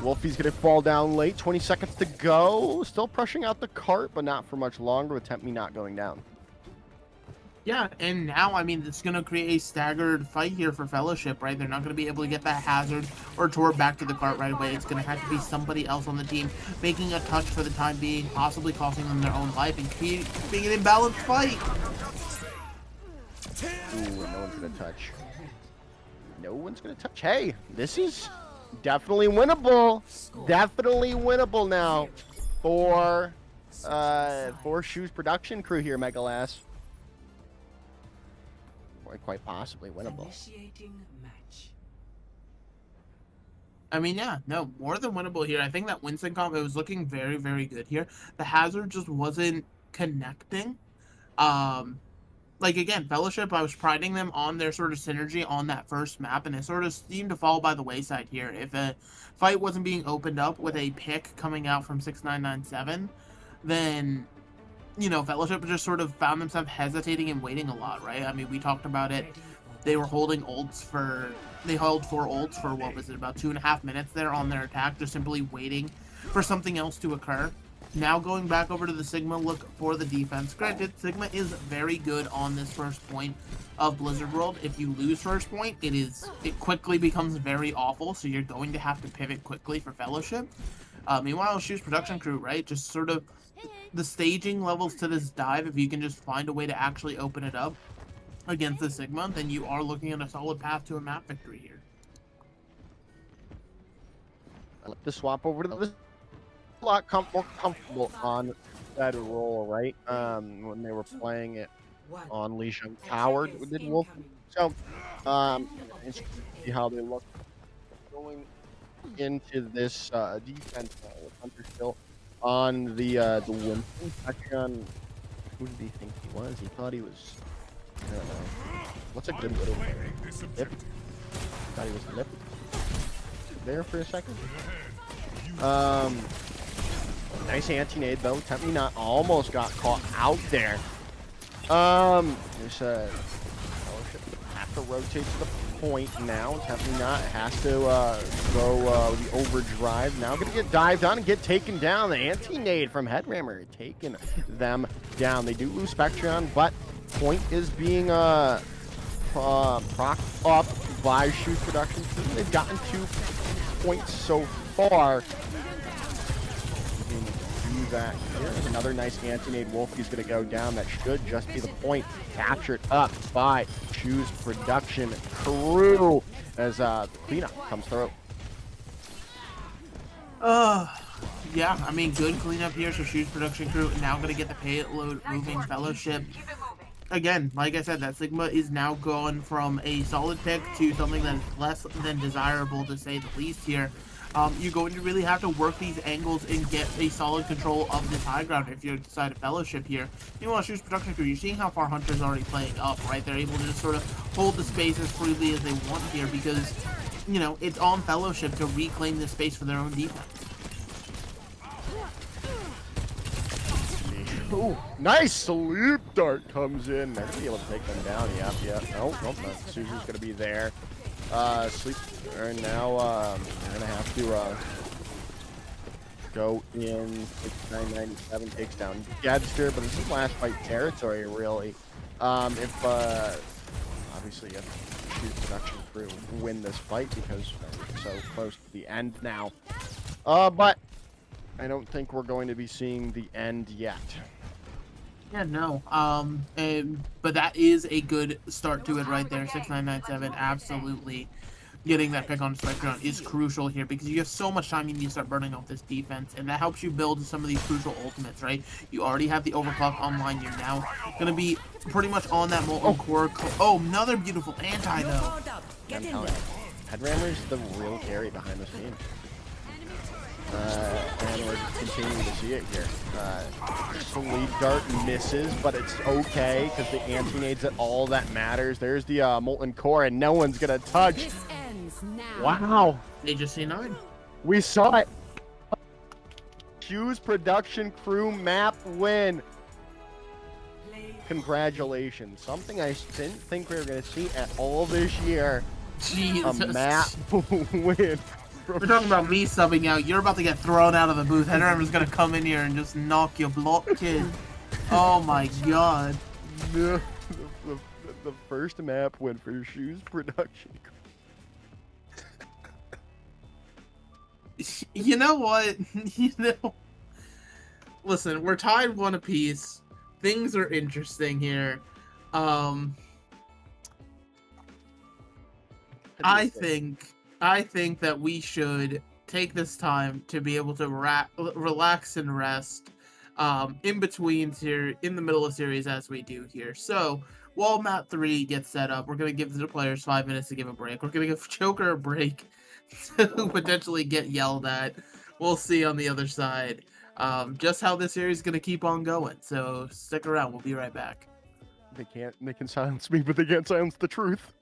Wolfie's going to fall down late, 20 seconds to go, still pushing out the cart, but not for much longer with Tempe not going down. Yeah, and now, I mean, it's going to create a staggered fight here for Fellowship, right? They're not going to be able to get that hazard or Tor back to the cart right away. It's going to have to be somebody else on the team making a touch for the time being, possibly costing them their own life and being an imbalanced fight. Ooh, no one's going to touch. No one's going to touch. Hey, this is definitely winnable. Definitely winnable now for Shoes production crew here, Megalass. Quite possibly winnable. I mean, yeah, no, more than winnable here. I think that Winston comp, it was looking very, very good here. The hazard just wasn't connecting. Like, again, Fellowship, I was priding them on their sort of synergy on that first map, and it sort of seemed to fall by the wayside here. If a fight wasn't being opened up with a pick coming out from 6997, then, you know, Fellowship just sort of found themselves hesitating and waiting a lot, right? I mean, we talked about it. They were holding ults for... They held 4 ults for, what was it, about 2.5 minutes there on their attack, just simply waiting for something else to occur. Now going back over to the Sigma look for the defense. Granted, Sigma is very good on this first point of Blizzard World. If you lose first point, it quickly becomes very awful, so you're going to have to pivot quickly for Fellowship. Meanwhile, Shoes production crew, right? Just sort of the staging levels to this dive, if you can just find a way to actually open it up against the Sigma, then you are looking at a solid path to a map victory here. I like to swap over to this. A lot more comfortable on that role, right? When they were playing it on Leash and Coward did Wolf. So, see how they look going into this defense with Hunter still on the Winston. Actually, on who did he think he was? He thought he was. I don't know. What's a good little Lip? Thought he was Lip. There for a second. Nice anti-nade though. Tempe not almost got caught out there. There's a Fellowship have to rotate to the point now. Tempe not has to go the overdrive. Now gonna get dived on and get taken down. The anti-nade from Headrammer taking them down. They do lose Spectron, but point is being propped up by Shoes production. They've gotten 2 points so far. That here. Another nice anti-nade. Wolfie's going to go down. That should just be the point. Captured up by Shoes production crew as the cleanup comes through. Yeah, I mean, good cleanup here. So Shoes production crew now going to get the payload moving. Fellowship. Again, like I said, that Sigma is now gone from a solid pick to something that is less than desirable, to say the least here. You're going to really have to work these angles and get a solid control of this high ground if you decide to Fellowship here. Meanwhile, Shoes production crew, you're seeing how far Hunter's already playing up, right? They're able to just sort of hold the space as freely as they want here because, you know, it's on Fellowship to reclaim this space for their own defense. Ooh, nice sleep dart comes in. They're gonna be able to take them down. Yep. Nope. Susie's gonna be there. Sleep. And now they're gonna have to go in. 6997 takes down Gadster, but this is last fight territory, really. If obviously if Shoes Production Crew win this fight because we're so close to the end now. But I don't think we're going to be seeing the end yet. Yeah, no. But that is a good start to it right there. 6997, absolutely. Getting that pick on Spectrum is crucial here because you have so much time you need to start burning off this defense, and that helps you build some of these crucial ultimates, right? You already have the overclock online. You're now going to be pretty much on that molten core. Oh, another beautiful anti, though. Headrammer's the real carry behind this team. And we're continuing to see it here. Sleep Dart misses, but it's okay because the anti-nade's all that matters. There's the molten core, and no one's gonna touch. This ends now. Wow, HSC9. we saw it. Shoes Production Crew map win. Congratulations. Something I didn't think we were gonna see at all this year. Jesus. A map win. We're talking about me subbing out. You're about to get thrown out of the booth. Headrammer's gonna come in here and just knock your block, kid. Oh my god. The first map win for Shoes Production. You know what? Listen, we're tied one apiece. Things are interesting here. I think that we should take this time to be able to relax and rest in between here, in the middle of series as we do here. So while map 3 gets set up, we're going to give the players 5 minutes to give a break. We're going to give Joker a break to potentially get yelled at. We'll see on the other side just how this series is going to keep on going. So stick around. We'll be right back. They can silence me, but they can't silence the truth.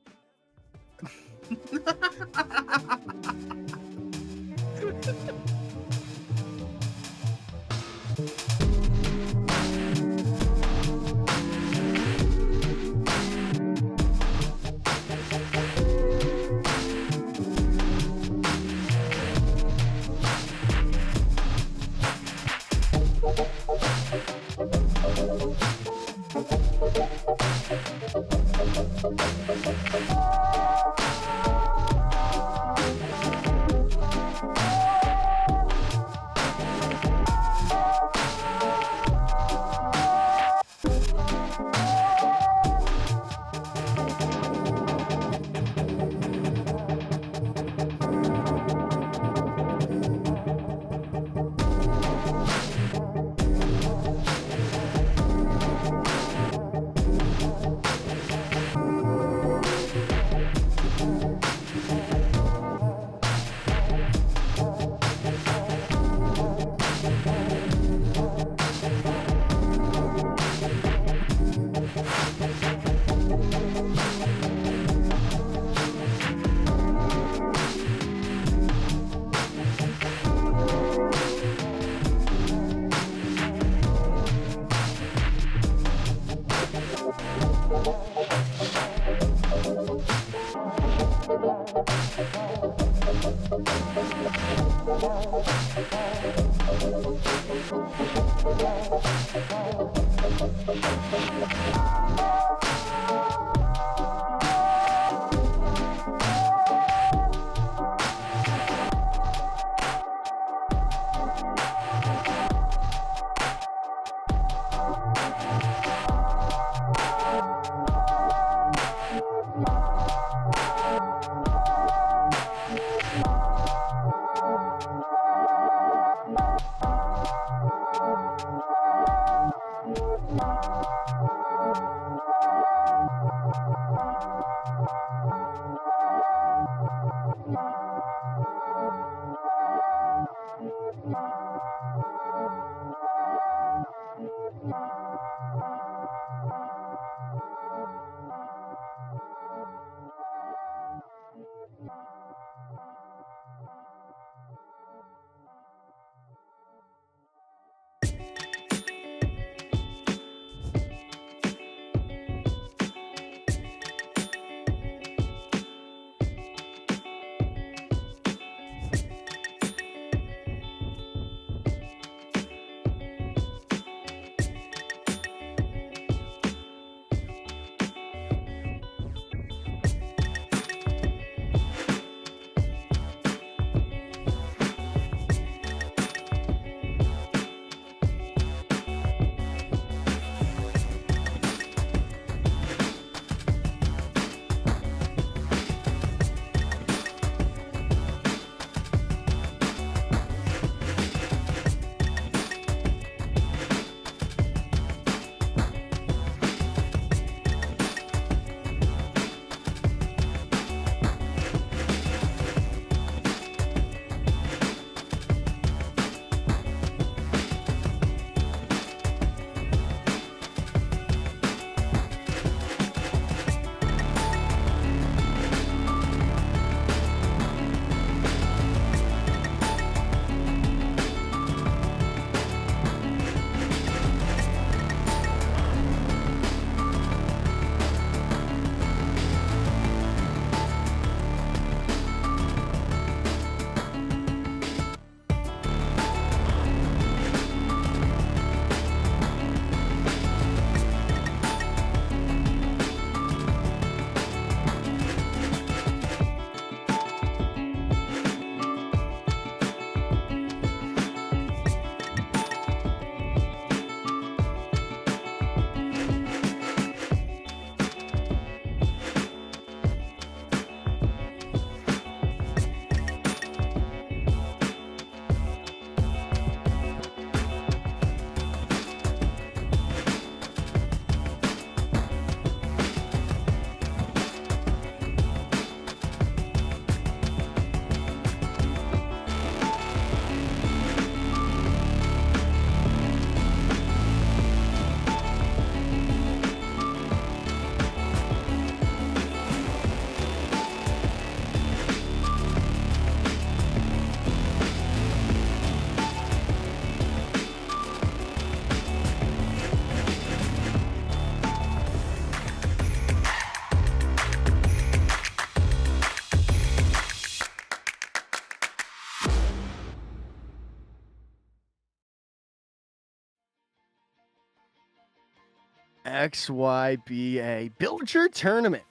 XYBA. Build your tournament.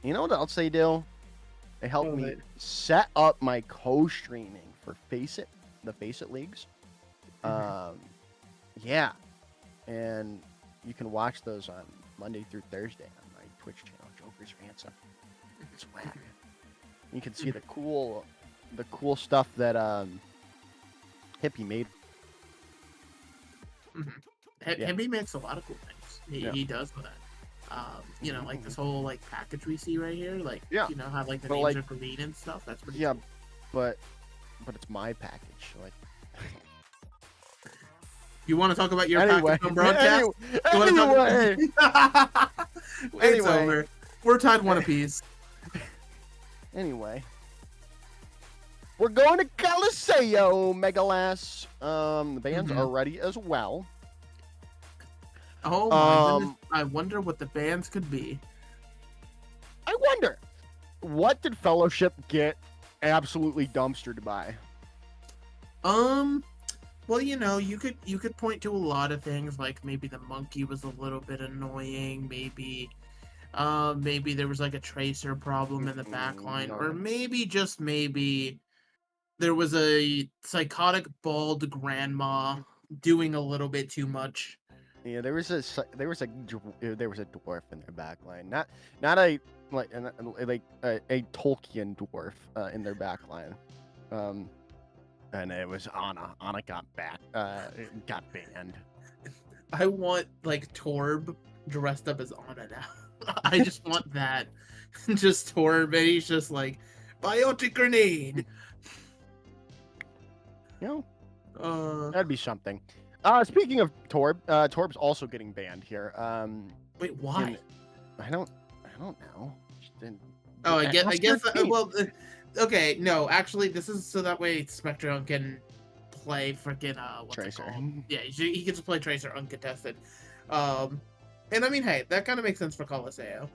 You know what else they do? They help What me is it? set up my co-streaming for the Face It leagues. Yeah. And you can watch those on Monday through Thursday on my Twitch channel, Joker's Ransom. It's whack. You can see the cool stuff that Hippie made. Hippie makes a lot of cool things. He does with that. You know, like this whole like package we see right here, like you know how like the But, names like, are green and stuff. That's pretty Yeah, cool. but it's my package. Like, You want to talk about your anyway, package on broadcast? anyway, It's Anyway. over. We're tied one apiece. anyway, we're going to Coliseo, Megalas. The bands are ready as well. Oh my goodness. Um, I wonder what the bands could be. I wonder, what did Fellowship get absolutely dumpstered by? Well, you know, you could point to a lot of things, like maybe the monkey was a little bit annoying, maybe there was like a tracer problem in the backline, No. or maybe just maybe there was a psychotic bald grandma doing a little bit too much. Yeah, there was a dwarf in their backline, not a Tolkien dwarf in their backline, and it was Anna. Anna got banned. I want like Torb dressed up as Anna now. I just want that. Just Torb, and he's just like biotic grenade. You know, Uh, that'd be something. Speaking of Torb, Torb's also getting banned here. wait, why? in- I don't know. Just didn't- Oh, I ask guess. your team. Well, okay, no, actually, this is so that way Spectrum can play freaking what's Tracer. it called? Yeah, he gets to play Tracer uncontested. And I mean, hey, that kind of makes sense for Coliseo.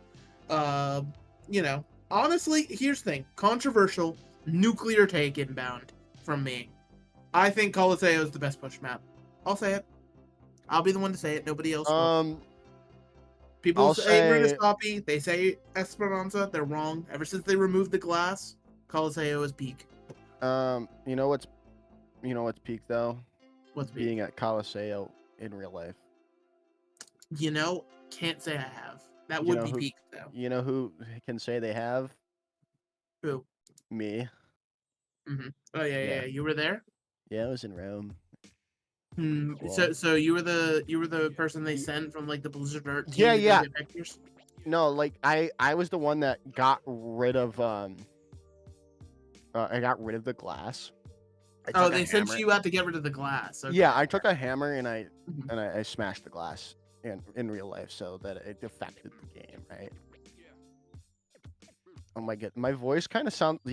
You know, honestly, here's the thing: controversial, nuclear take inbound from me. I think Coliseo is the best push map. I'll say it. I'll be the one to say it. Nobody else will. People I'll say say- Rudistopi, they say Esperanza. They're wrong. Ever since they removed the glass, Coliseo is peak. You know what's peak though? What's peak? Being at Coliseo in real life. You know, can't say I have. That You would know be who- peak though. You know who can say they have? Who? Me. Oh yeah, Yeah. You were there. Yeah, I was in Rome. So you were the person they sent from like the Blizzard Art team Yeah, to go yeah. get pictures? No, like I was the one that got rid of I got rid of the glass. I Oh, took a they sent hammer- you out to get rid of the glass. Okay. Yeah, I took a hammer and I Mhm. I smashed the glass in real life so that it affected the game, right? Oh my god, my voice kind of sounds. Do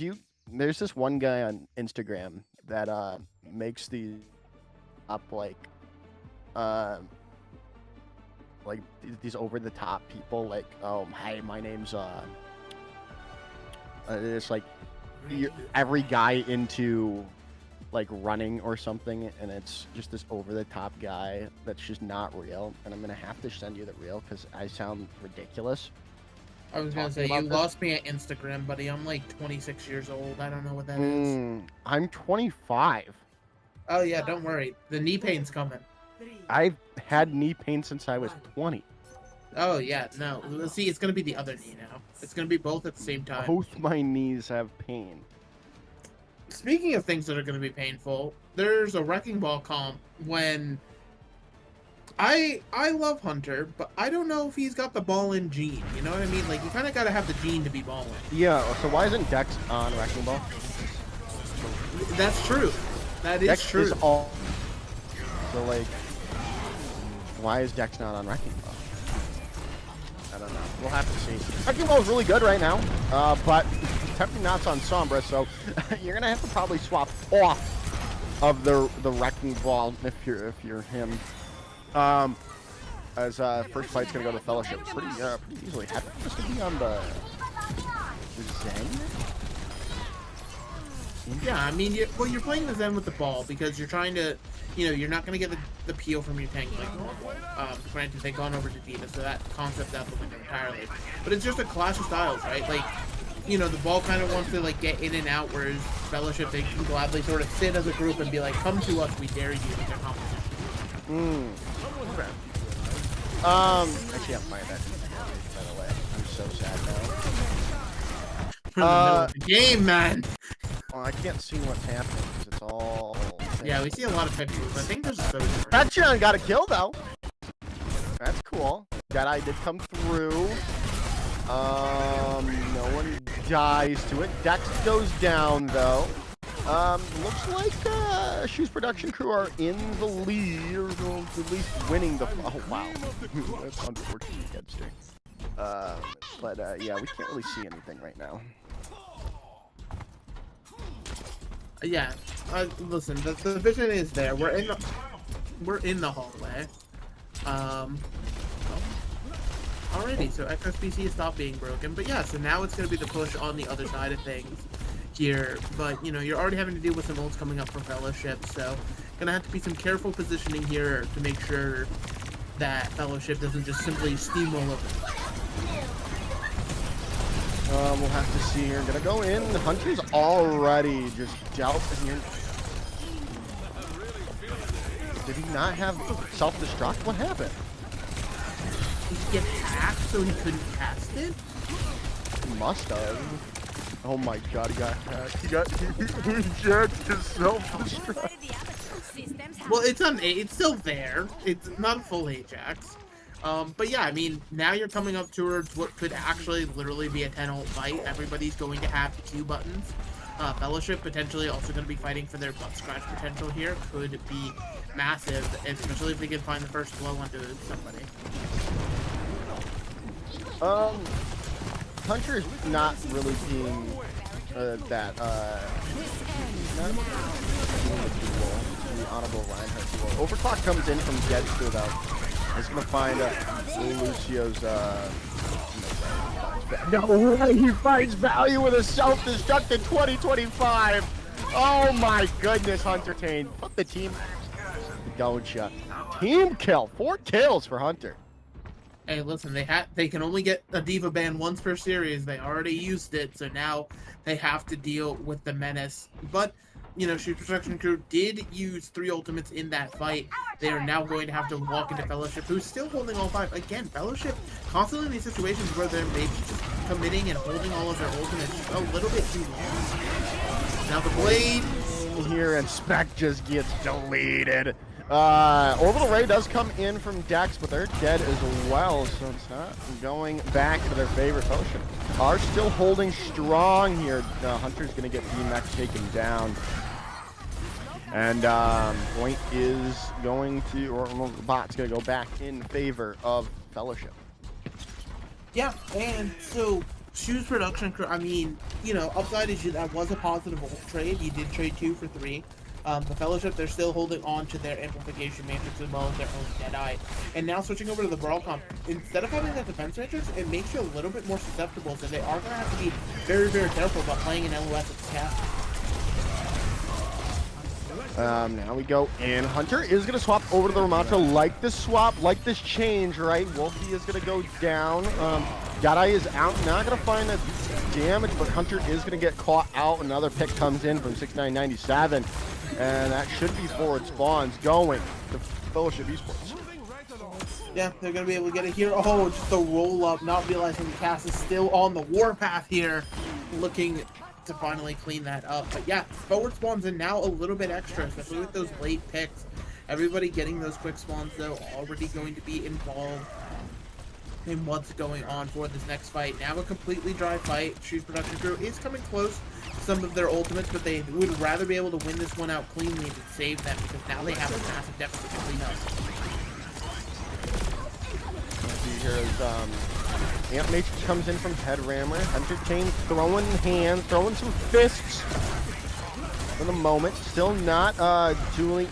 you? There's this one guy on Instagram that makes these up like these over the top people like, oh hi, my name's it's like every guy into like running or something, and it's just this over the top guy that's just not real, and I'm gonna have to send you the reel because I sound ridiculous. I was gonna talking say you about this. lost me at Instagram, buddy. I'm like 26 years old. I don't know what that is. I'm 25. Oh yeah, don't worry. The knee pain's coming. I've had knee pain since I was 20. Oh yeah, no. Let's see, it's gonna be the other knee now. It's gonna be both at the same time. Both my knees have pain. Speaking of things that are gonna be painful, there's a Wrecking Ball comp when I love Hunter, but I don't know if he's got the ball-in gene. You know what I mean? Like you kind of gotta have the gene to be ball-in. Yeah. So why isn't Dex on Wrecking Ball? That's true. That is Dex true. is all. So like, why is Dex not on Wrecking Ball? I don't know. We'll have to see. Wrecking Ball is really good right now, but Tempting Knot's on Sombra, so you're gonna have to probably swap off of the Wrecking Ball if you're him. As first fight's gonna go to Fellowship pretty easily. Happy just to be on the Zen. Yeah, I mean, you're playing the Zen with the ball because you're trying to you know, you're not going to get the peel from your tank like normal. Granted, they've gone over to D.Va, so that concept's out the window entirely. But it's just a clash of styles, right? Like, you know, the ball kind of wants to, like, get in and out, whereas Fellowship, they can gladly sort of sit as a group and be like, come to us, we dare you, with their competition. Actually, I'm fine that, by the way. I'm so sad now. We're in the middle of the game, man! Well, I can't see what's happening, because it's all... Yeah, we see a lot of pixels. I think there's a Sojourn. Patreon got a kill, though. That's cool. Jedi did come through. No one dies to it. Dex goes down, though. Looks like Shoes Production Crew are in the lead, or at least winning the... Oh, wow. That's unfortunate against her. Yeah, we can't really see anything right now. Yeah, listen, the vision is there. We're in the hallway. Alrighty, so XSBC has stopped being broken, but yeah, so now it's going to be the push on the other side of things here, but you know, you're already having to deal with some ults coming up for Fellowship, so gonna have to be some careful positioning here to make sure that Fellowship doesn't just simply steamroll over. We'll have to see here. Gonna go in. Hunter's already just dealt here. Did he not have self-destruct? What happened? Did he get hacked so he couldn't cast it? He must have. Oh my god, he got hacked. He ejected his self-destruct. Well, it's still there. It's not a full Ajax. But yeah, I mean, now you're coming up towards what could actually literally be a 10 ult fight. Everybody's going to have Q buttons. Fellowship potentially also going to be fighting for their butt scratch potential here. Could be massive, especially if they can find the first blow onto somebody. Hunter's not really being that the honorable Reinhardt duel. Overclock comes in from Gedster though. He's gonna find Lucio's no way he finds value with a self-destruct in 2025. Oh my goodness, Hunter Tane. Put the team. Don't ya? Team kill. 4 kills for Hunter. Hey, listen, they can only get a D.Va ban once per series. They already used it, so now they have to deal with the menace. But, you know, Shoes Production Crew did use 3 ultimates in that fight. They are now going to have to walk into Fellowship, who's still holding all 5. Again, Fellowship constantly in these situations where they're maybe just committing and holding all of their ultimates a little bit too long. Now the blade here, and Spec just gets deleted. Orbital Ray does come in from Dex, but they're dead as well, so it's not going back to their favorite potion. Are still holding strong here. Hunter's going to get BMX taken down. And point is going to, or bot's going to go back in favor of Fellowship. Yeah, and so Shoes Production Crew, I mean, you know, upside is that was a positive ult trade. You did trade 2 for 3. The Fellowship, they're still holding on to their amplification matrix as well as their own Deadeye. And now switching over to the Brawl comp, instead of having that defense matrix, it makes you a little bit more susceptible, so they are going to have to be very, very careful about playing an LOS at the cast. Now we go in. Hunter is going to swap over to the Ramato. Like this swap, like this change, right? Wolfie is going to go down. Deadeye is out. Not going to find the damage, but Hunter is going to get caught out. Another pick comes in from 6997. And that should be forward spawns going to Fellowship Esports. Yeah, they're going to be able to get it here. Oh, just a roll up, not realizing the cast is still on the warpath here. Looking to finally clean that up. But yeah, forward spawns and now a little bit extra, especially with those late picks. Everybody getting those quick spawns, though, already going to be involved in what's going on for this next fight. Now a completely dry fight. Shoes Production Crew is coming close to some of their ultimates, but they would rather be able to win this one out cleanly than save them, because now they have a massive deficit to clean up. Here's Amp Matrix comes in from Head Rammer. Hunter Chain throwing hands, throwing some fists for the moment. Still not doing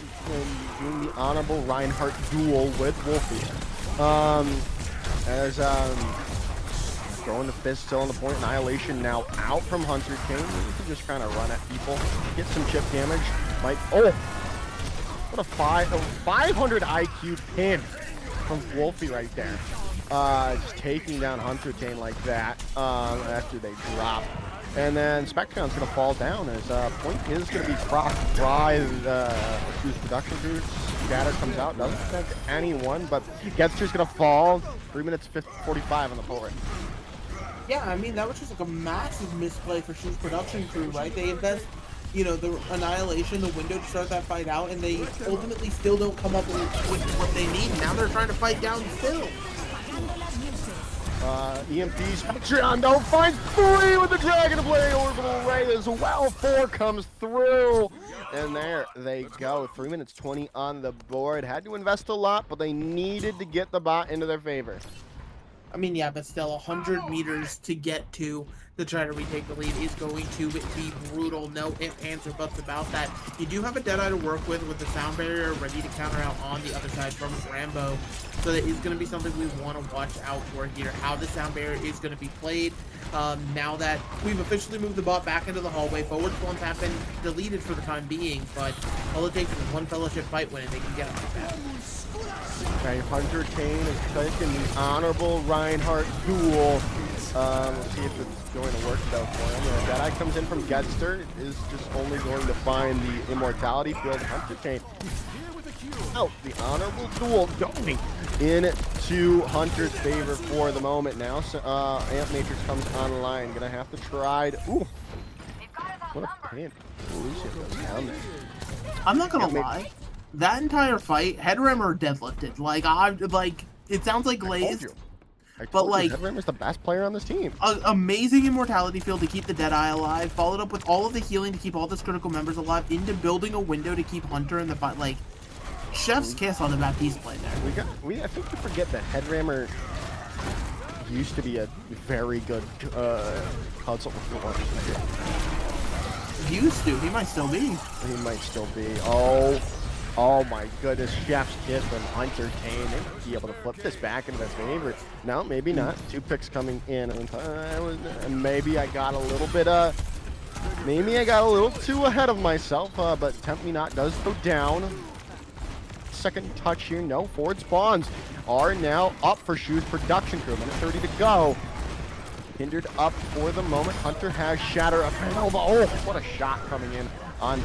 the honorable Reinhardt duel with Wolfie. As throwing the fist, still on the point. Annihilation now out from Hunter King. You can just kind of run at people, get some chip damage. Might What a 500 IQ pin from Wolfie right there. Just taking down Hunter Chain like that after they drop. And then Spectron's going to fall down as point is going to be procced by Shoes Production Crew. Scatter comes out, doesn't affect anyone, but Getster's going to fall. 3 minutes 45 on the pull rate. Yeah, I mean, that was just like a massive misplay for Shoes Production Crew, right? They invest, you know, the Annihilation, the window to start that fight out, and they ultimately still don't come up with what they need. Now they're trying to fight down still. EMP Spectron though finds 3 with the Dragon Blade Orbital Ray as well. 4 comes through. And there they go. 3 minutes 20 on the board. Had to invest a lot, but they needed to get the bot into their favor. I mean, yeah, but still 100 meters to get to try to retake the lead is going to be brutal. No ifs, ands, or buts about that. You do have a Deadeye to work with the sound barrier ready to counter out on the other side from Rambo. So that is going to be something we want to watch out for here, how the sound barrier is going to be played. Now that we've officially moved the bot back into the hallway, forward spawns have been deleted for the time being, but all it takes is one Fellowship fight win and they can get up to that. Okay, Hunter Kane is taking the honorable Reinhardt duel. Let's see if it's going to work though for him. Deadeye comes in from Getster, is just only going to find the Immortality field. Hunter Kane out. The honorable duel going into Hunter's favor for the moment now. So, Amp Matrix comes online. Gonna have to try to. Ooh! What a pin. Lucia goes down there. I'm not gonna lie. That entire fight, Headrammer deadlifted. Like, it sounds like glazed. But like, Headrammer's the best player on this team. Amazing Immortality field to keep the Deadeye alive, followed up with all of the healing to keep all the critical members alive, into building a window to keep Hunter in the fight. Like, chef's kiss on the Baptiste play there. I think we forget that Headrammer used to be a very good console. Used to. He might still be. He might still be. Oh my goodness, chef's kiss from Hunter Kane. They might be able to flip this back into their favor. No, maybe not. 2 picks coming in. Maybe I got a little bit maybe I got a little too ahead of myself, but Tempt Me Not does go down. Second touch here, no. Forward spawns are now up for Shoes Production Crew. Minute 30 to go. Hindered up for the moment. Hunter has Shatter available. Oh, what a shot coming in on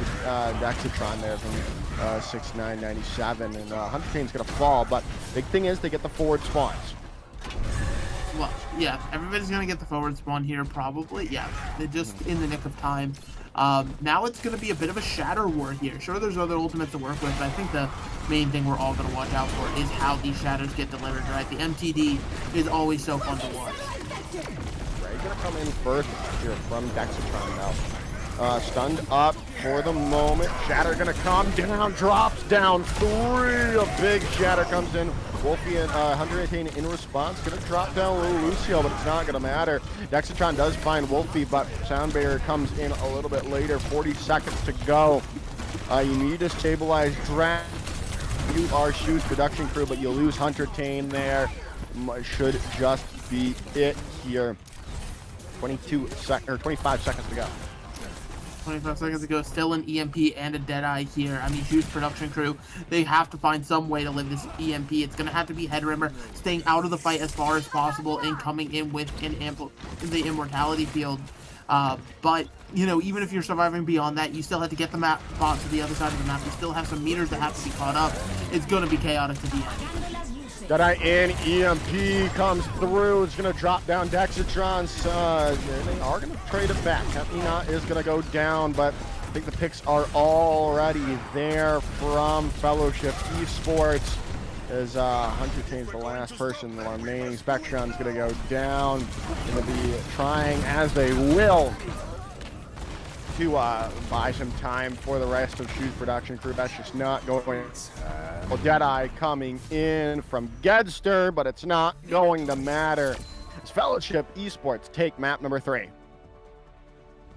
Dexatron there from 6997. And Hunter Kane's going to fall, but big thing is they get the forward spawns. Well, yeah, everybody's going to get the forward spawn here, probably. Yeah, they're just in the nick of time. Now it's going to be a bit of a shatter war here. Sure, there's other ultimates to work with, but I think the main thing we're all going to watch out for is how these shatters get delivered, right? The MTD is always so fun to watch. Right, going to come in first here from Dexatron now. Stunned up for the moment. Shatter gonna come down, drops down 3. A big shatter comes in. Wolfie and Hunter Kane in response. Gonna drop down a little Lucio, but it's not gonna matter. Dexatron does find Wolfie, but Sound Barrier comes in a little bit later. 40 seconds to go. You need to stabilize Drag. You are Shoes Production Crew, but you lose Hunter Kane there. Should just be it here. 25 seconds to go. 25 seconds ago, still an EMP and a Deadeye here. I mean, Shoes Production Crew, they have to find some way to live this EMP. It's going to have to be Headrammer staying out of the fight as far as possible and coming in with the Immortality field. But, you know, even if you're surviving beyond that, you still have to get the map bot to the other side of the map. You still have some meters that have to be caught up. It's going to be chaotic to the end. Deadeye in, EMP comes through. It's going to drop down Dexatron. They are going to trade it back. Tempt is going to go down, but I think the picks are already there from Fellowship Esports. As Hunter Kane's the last person remaining. Spectron's going to go down. Going to be trying, as they will, to buy some time for the rest of Shoes Production Crew. That's just not going. Well, Deadeye coming in from Gedster, but it's not going to matter. It's Fellowship Esports take map number 3.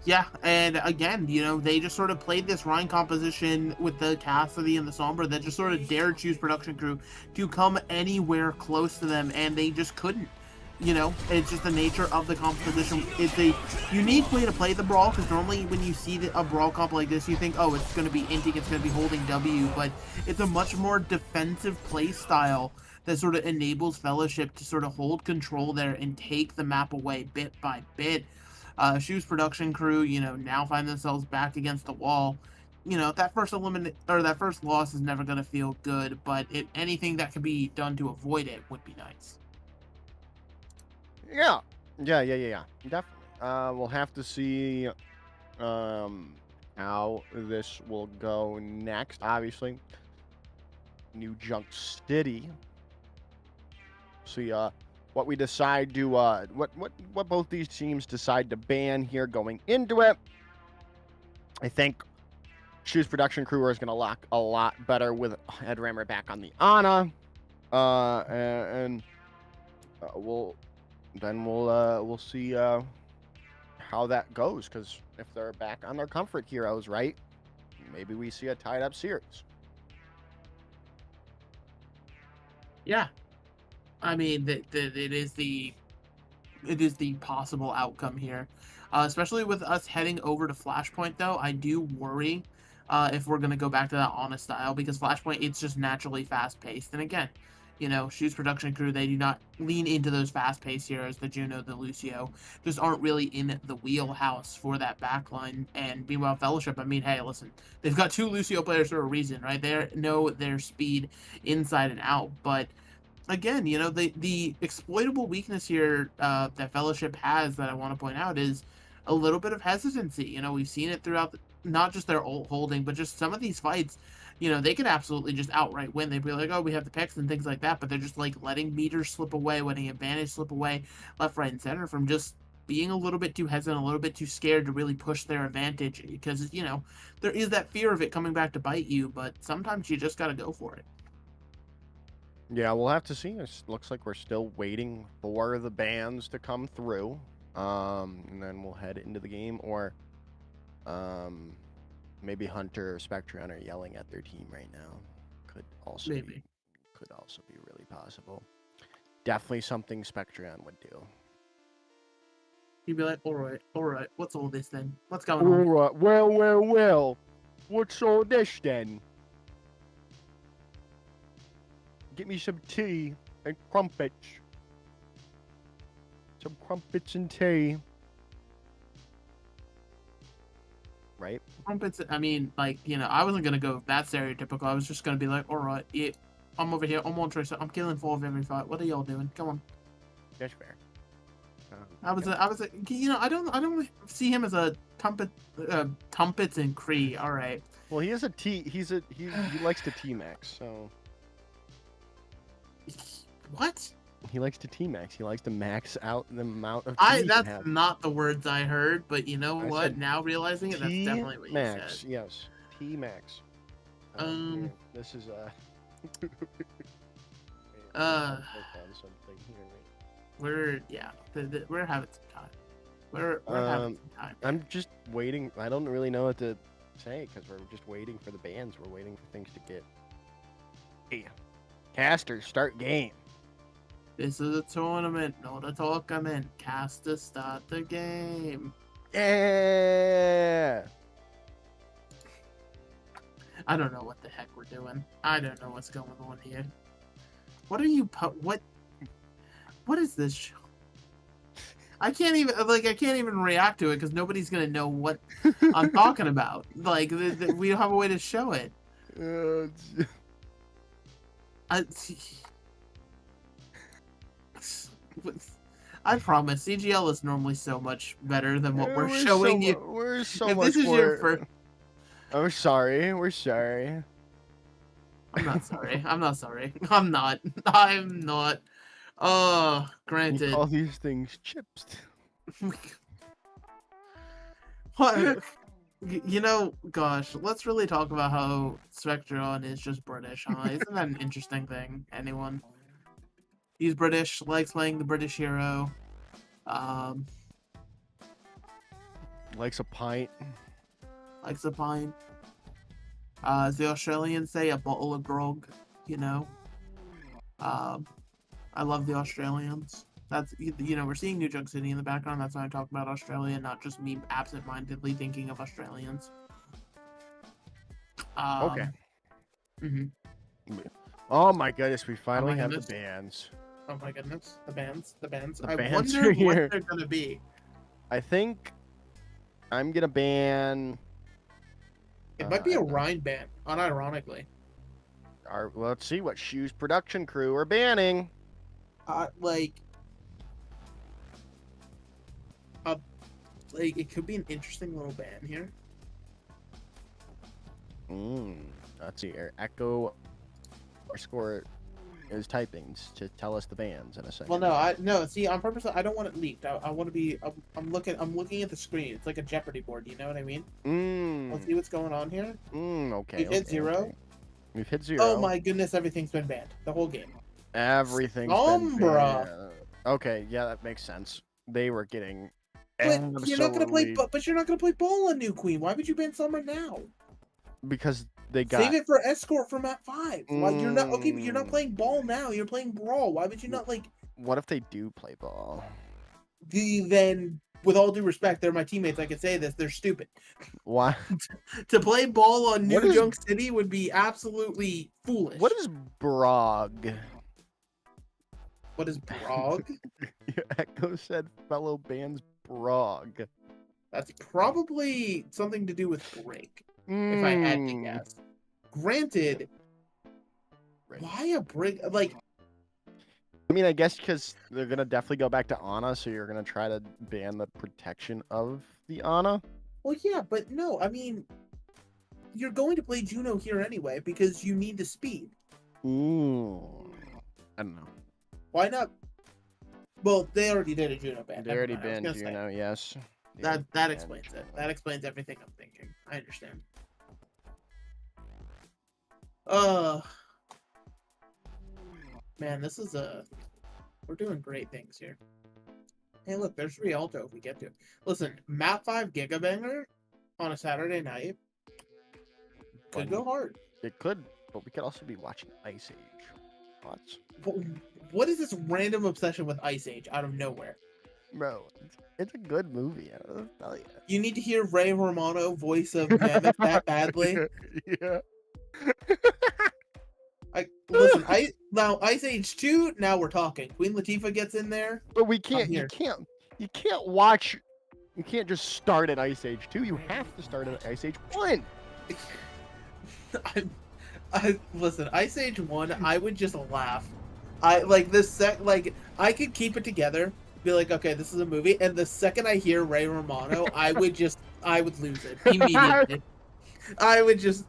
Yeah, and again, you know, they just sort of played this Rhine composition with the Cassidy and the Sombra that just sort of dared Shoes Production Crew to come anywhere close to them, and they just couldn't. You know, it's just the nature of the competition. It's a unique way to play the Brawl, because normally when you see a Brawl comp like this, you think, oh, it's going to be inting, it's going to be holding W, but it's a much more defensive play style that sort of enables Fellowship to sort of hold control there and take the map away bit by bit. Shoes production crew, you know, now find themselves back against the wall. You know, that first that first loss is never going to feel good, but anything that can be done to avoid it would be nice. Yeah. Definitely. We'll have to see how this will go next. Obviously, New Junk City. See what we decide to what both these teams decide to ban here going into it. I think Shoes Production Crew is going to lock a lot better with Headrammer back on the Ana, and we'll see how that goes, because if they're back on their comfort heroes, right, maybe we see a tied up series. Yeah, I mean it is the possible outcome here, especially with us heading over to Flashpoint. Though I do worry if we're gonna go back to that honest style, because Flashpoint, it's just naturally fast paced, and again, you know, Shoes Production Crew, they do not lean into those fast paced heroes. The Juno, the Lucio, just aren't really in the wheelhouse for that backline. And meanwhile, Fellowship, I mean, hey, listen, they've got 2 Lucio players for a reason, right? They know their speed inside and out, but again, you know, the exploitable weakness here that Fellowship has, that I want to point out, is a little bit of hesitancy. You know, we've seen it throughout not just their old holding, but just some of these fights. You know, they could absolutely just outright win. They'd be like, oh, we have the picks and things like that, but they're just like letting meters slip away, letting advantage slip away left, right, and center from just being a little bit too hesitant, a little bit too scared to really push their advantage, because, you know, there is that fear of it coming back to bite you, but sometimes you just got to go for it. Yeah, we'll have to see. It looks like we're still waiting for the bans to come through, and then we'll head into the game, or maybe Hunter or Spectron are yelling at their team right now. Could also be really possible. Definitely something Spectron would do. He'd be like, all right, what's all this then? What's going on? All right, well, what's all this then? Get me some tea and crumpets. Some crumpets and tea. Right? Crumpets, I mean, like, you know, I wasn't going to go that stereotypical. I was just going to be like, all right, yeah, I'm over here. I'm on Tracer. I'm killing 4 of every fight. What are y'all doing? Come on. That's fair. I was, you know, I don't see him as a Tumpets and Kree. All right. Well, he is he likes to T-Max, so. What? He likes to T-Max. He likes to max out the amount of That's not the words I heard, but you know what? Now realizing it, that's definitely what you said. Yes. T-Max. This is we're having some time. We're having some time. I'm just waiting. I don't really know what to say, because we're just waiting for the bans. We're waiting for things to get. Hey, casters, start game. This is a tournament, not a tournament. Casters, start the game. Yeah. I don't know what the heck we're doing. I don't know what's going on here. What are you what is this show? I can't even react to it, because nobody's gonna know what I'm talking about. Like, we don't have a way to show it. I promise, CGL is normally so much better than what we're showing you. We're so if much this is more... your first... I'm sorry. We're sorry. I'm not sorry. I'm not sorry. I'm not. Oh, granted. You call these things chips. What? You know, gosh, let's really talk about how Spectron is just British, huh? Isn't that an interesting thing? Anyone? He's British, likes playing the British hero. Likes a pint. Likes a pint. As the Australians say, a bottle of grog, you know. I love the Australians. That's, you know, we're seeing New Junk City in the background. That's why I'm talking about Australia, not just me absent-mindedly thinking of Australians. Okay. Mhm. Oh my goodness, we finally have goodness. the bands. Oh my goodness, the bands. The I bands wonder are here. what they're gonna be. I think I'm gonna ban. It might be a Rhine band, unironically. Well, let's see what Shoes production crew are banning. Like it could be an interesting little band here. Let's see here. Echo score is typing to tell us the bands in a second. Well, no. See, on purpose, I don't want it leaked. I want to be. I'm looking at the screen. It's like a Jeopardy board. You know what I mean? Let's see what's going on here. Okay. We've hit 0. Okay. We've hit 0. Oh my goodness! Everything's been banned. The whole game. Everything's been Sombra. banned. Okay, yeah, that makes sense. They were getting. But you're not gonna play. But you're not gonna play ball on New Queen. Why would you ban Summer now? Because they got. Save it for Escort for map 5. Why you're not okay? But you're not playing ball now. You're playing brawl. Why would you not like? What if they do play ball? Then, with all due respect, they're my teammates. I can say this. They're stupid. Why? To play ball on New Junk City would be absolutely foolish. What is Brog? What is Brog? Echo said fellow bands Brog. That's probably something to do with break, if I had to guess. Granted, why a break? Like, I mean, I guess because they're gonna definitely go back to Ana, so you're gonna try to ban the protection of the Ana. Well, yeah, but no, I mean, you're going to play Juno here anyway because you need the speed. Ooh, I don't know. Why not? Well, they already did a Juno ban. They already banned Juno, yes. That explains it. That explains everything I'm thinking. I understand. Man, this is we're doing great things here. Hey, look, there's Rialto if we get to it. Listen, map 5 Gigabanger on a Saturday night could go hard. It could, but we could also be watching Ice Age. Thoughts? What is this random obsession with Ice Age out of nowhere? Bro, it's a good movie. I'll tell you. You need to hear Ray Romano voice of Mammoth that badly. Yeah. Listen, now Ice Age 2. Now we're talking. Queen Latifah gets in there, but we can't. You can't watch. You can't just start at Ice Age 2. You have to start at Ice Age 1. Listen, Ice Age 1. I would just laugh. I could keep it together. Be like, okay, this is a movie, and the second I hear Ray Romano, I would lose it immediately. I would just.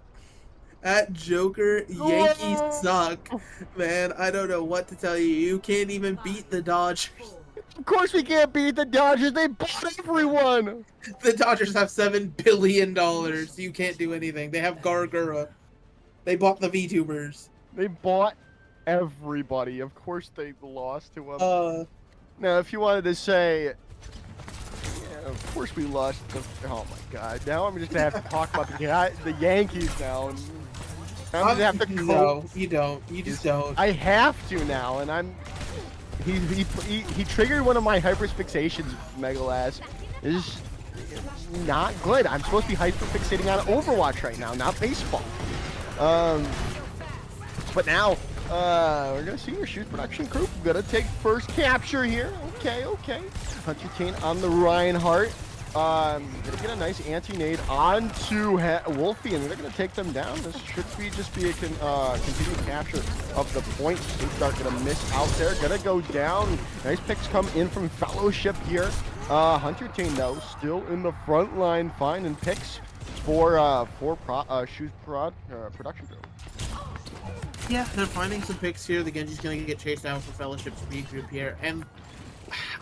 At Joker, Yankees suck. Man, I don't know what to tell you. You can't even beat the Dodgers. Of course we can't beat the Dodgers. They bought everyone. The Dodgers have $7 billion. You can't do anything. They have Gargura. They bought the VTubers. They bought everybody. Of course they lost to them. Now, if you wanted to say... Yeah, of course we lost. Oh my God! Now I'm just gonna have to talk about the Yankees now. And I'm gonna have to. No, you don't. You just don't. I have to now, and I'm. He triggered one of my hyperfixations, Megalass. Is not good. I'm supposed to be hyperfixating on Overwatch right now, not baseball. But now we're gonna see your Shoot production crew. Gonna take first capture here. Okay. Hunter Kane on the Reinhardt. Gonna get a nice anti-nade onto Wolfie, and they're gonna take them down. This should just be a continued capture of the point. Start gonna miss out there. Gonna go down. Nice picks come in from Fellowship here. Hunter Kane though still in the front line, finding picks for Shoes production crew. Yeah, they're finding some picks here. The Genji's gonna get chased down for Fellowship speed group here, and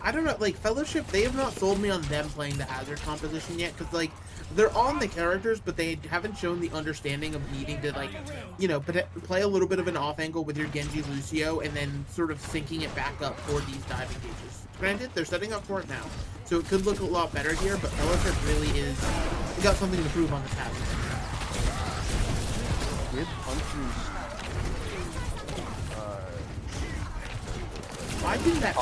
I don't know, like, Fellowship, they have not sold me on them playing the Hazard composition yet, because, like, they're on the characters, but they haven't shown the understanding of needing to, like, you know, play a little bit of an off angle with your Genji Lucio, and then sort of syncing it back up for these dive engages. Granted, they're setting up for it now, so it could look a lot better here, but Fellowship really is, they got something to prove on this Hazard. With Hunter's why didn't that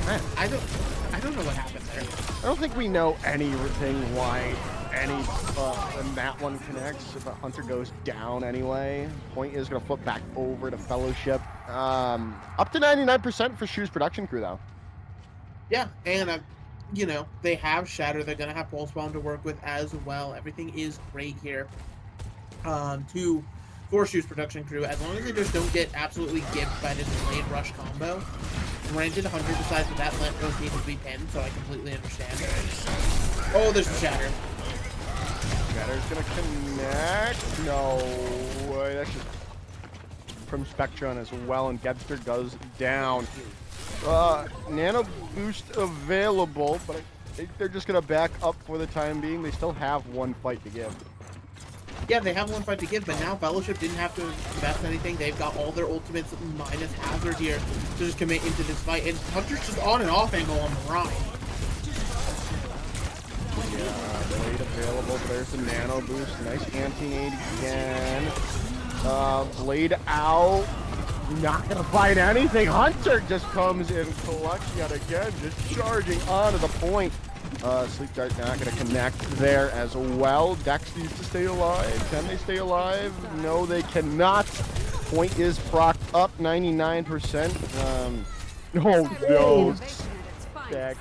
I don't know what happened there. I don't think we know anything why when that one connects. If a Hunter goes down anyway, point is going to flip back over to Fellowship. Up to 99% for Shoes production crew, though. Yeah, and you know, they have Shatter. They're going to have Pulse Bomb to work with as well. Everything is great here. For Shoes production crew, as long as they just don't get absolutely gimped by this delayed rush combo. Granted, Hunter decides that Lamppost needs to be pinned, so I completely understand. Oh, there's the Shatter. Shatter's gonna connect. No way. That's just from Spectron as well, and Gebster goes down. Nano boost available, but I think they're just gonna back up for the time being. They still have one fight to give. Yeah, they have one fight to give, but now Fellowship didn't have to invest anything. They've got all their ultimates minus Hazard here to just commit into this fight. And Hunter's just on and off angle on the ride. Yeah, blade available, but there's the nano boost. Nice anti-nade again. Blade out. Not gonna find anything. Hunter just comes in, collects yet again, just charging onto the point. Sleep Dart not going to connect there as well. Dex needs to stay alive. Can they stay alive? No, they cannot. Point is procced up 99%. Oh no. Dex.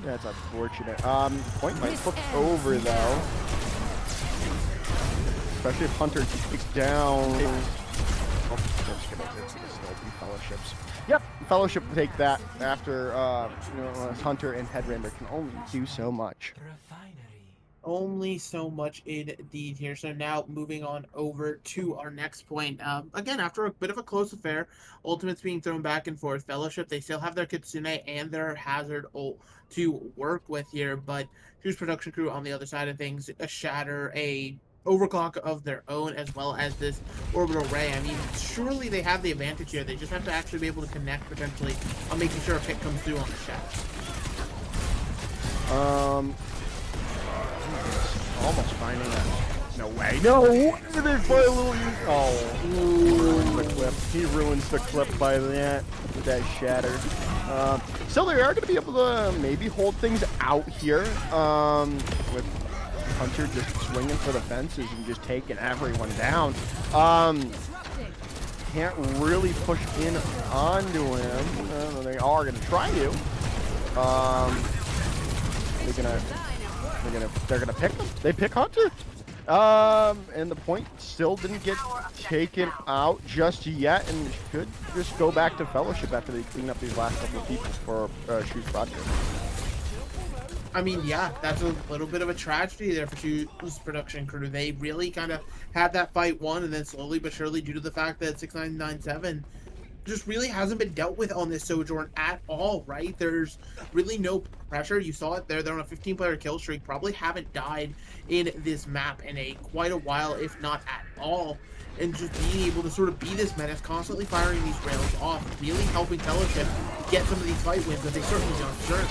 That's unfortunate. Point might flip over though. Especially if Hunter takes down. Oh, that's gonna be Fellowships. Yep, Fellowship will take that after Hunter and Headrammer can only do so much. Only so much indeed here. So now moving on over to our next point. Again, after a bit of a close affair, ultimates being thrown back and forth. Fellowship, they still have their Kitsune and their Hazard ult to work with here, but Shoes production crew on the other side of things, a Shatter, a overclock of their own, as well as this orbital ray. I mean, surely they have the advantage here. They just have to actually be able to connect potentially on making sure a pick comes through on the Shatter. Almost finding that. No way. No! They play a little. Oh, ruins the clip. He ruins the clip by that with that Shatter. Still, they are going to be able to maybe hold things out here. With Hunter just swinging for the fences and just taking everyone down. Can't really push in onto him. They are going to try to. They're gonna pick him. They pick Hunter. And the point still didn't get taken out just yet, and should just go back to Fellowship after they clean up these last couple of people for Shoes Project. I mean, yeah, that's a little bit of a tragedy there for Shoes production crew. They really kind of had that fight won, and then slowly but surely, due to the fact that 6997 just really hasn't been dealt with on this Sojourn at all, right? There's really no pressure. You saw it there. They're on a 15-player kill streak. Probably haven't died in this map in quite a while, if not at all. And just being able to sort of be this menace, constantly firing these rails off, really helping Fellowship get some of these fight wins that they certainly don't deserve.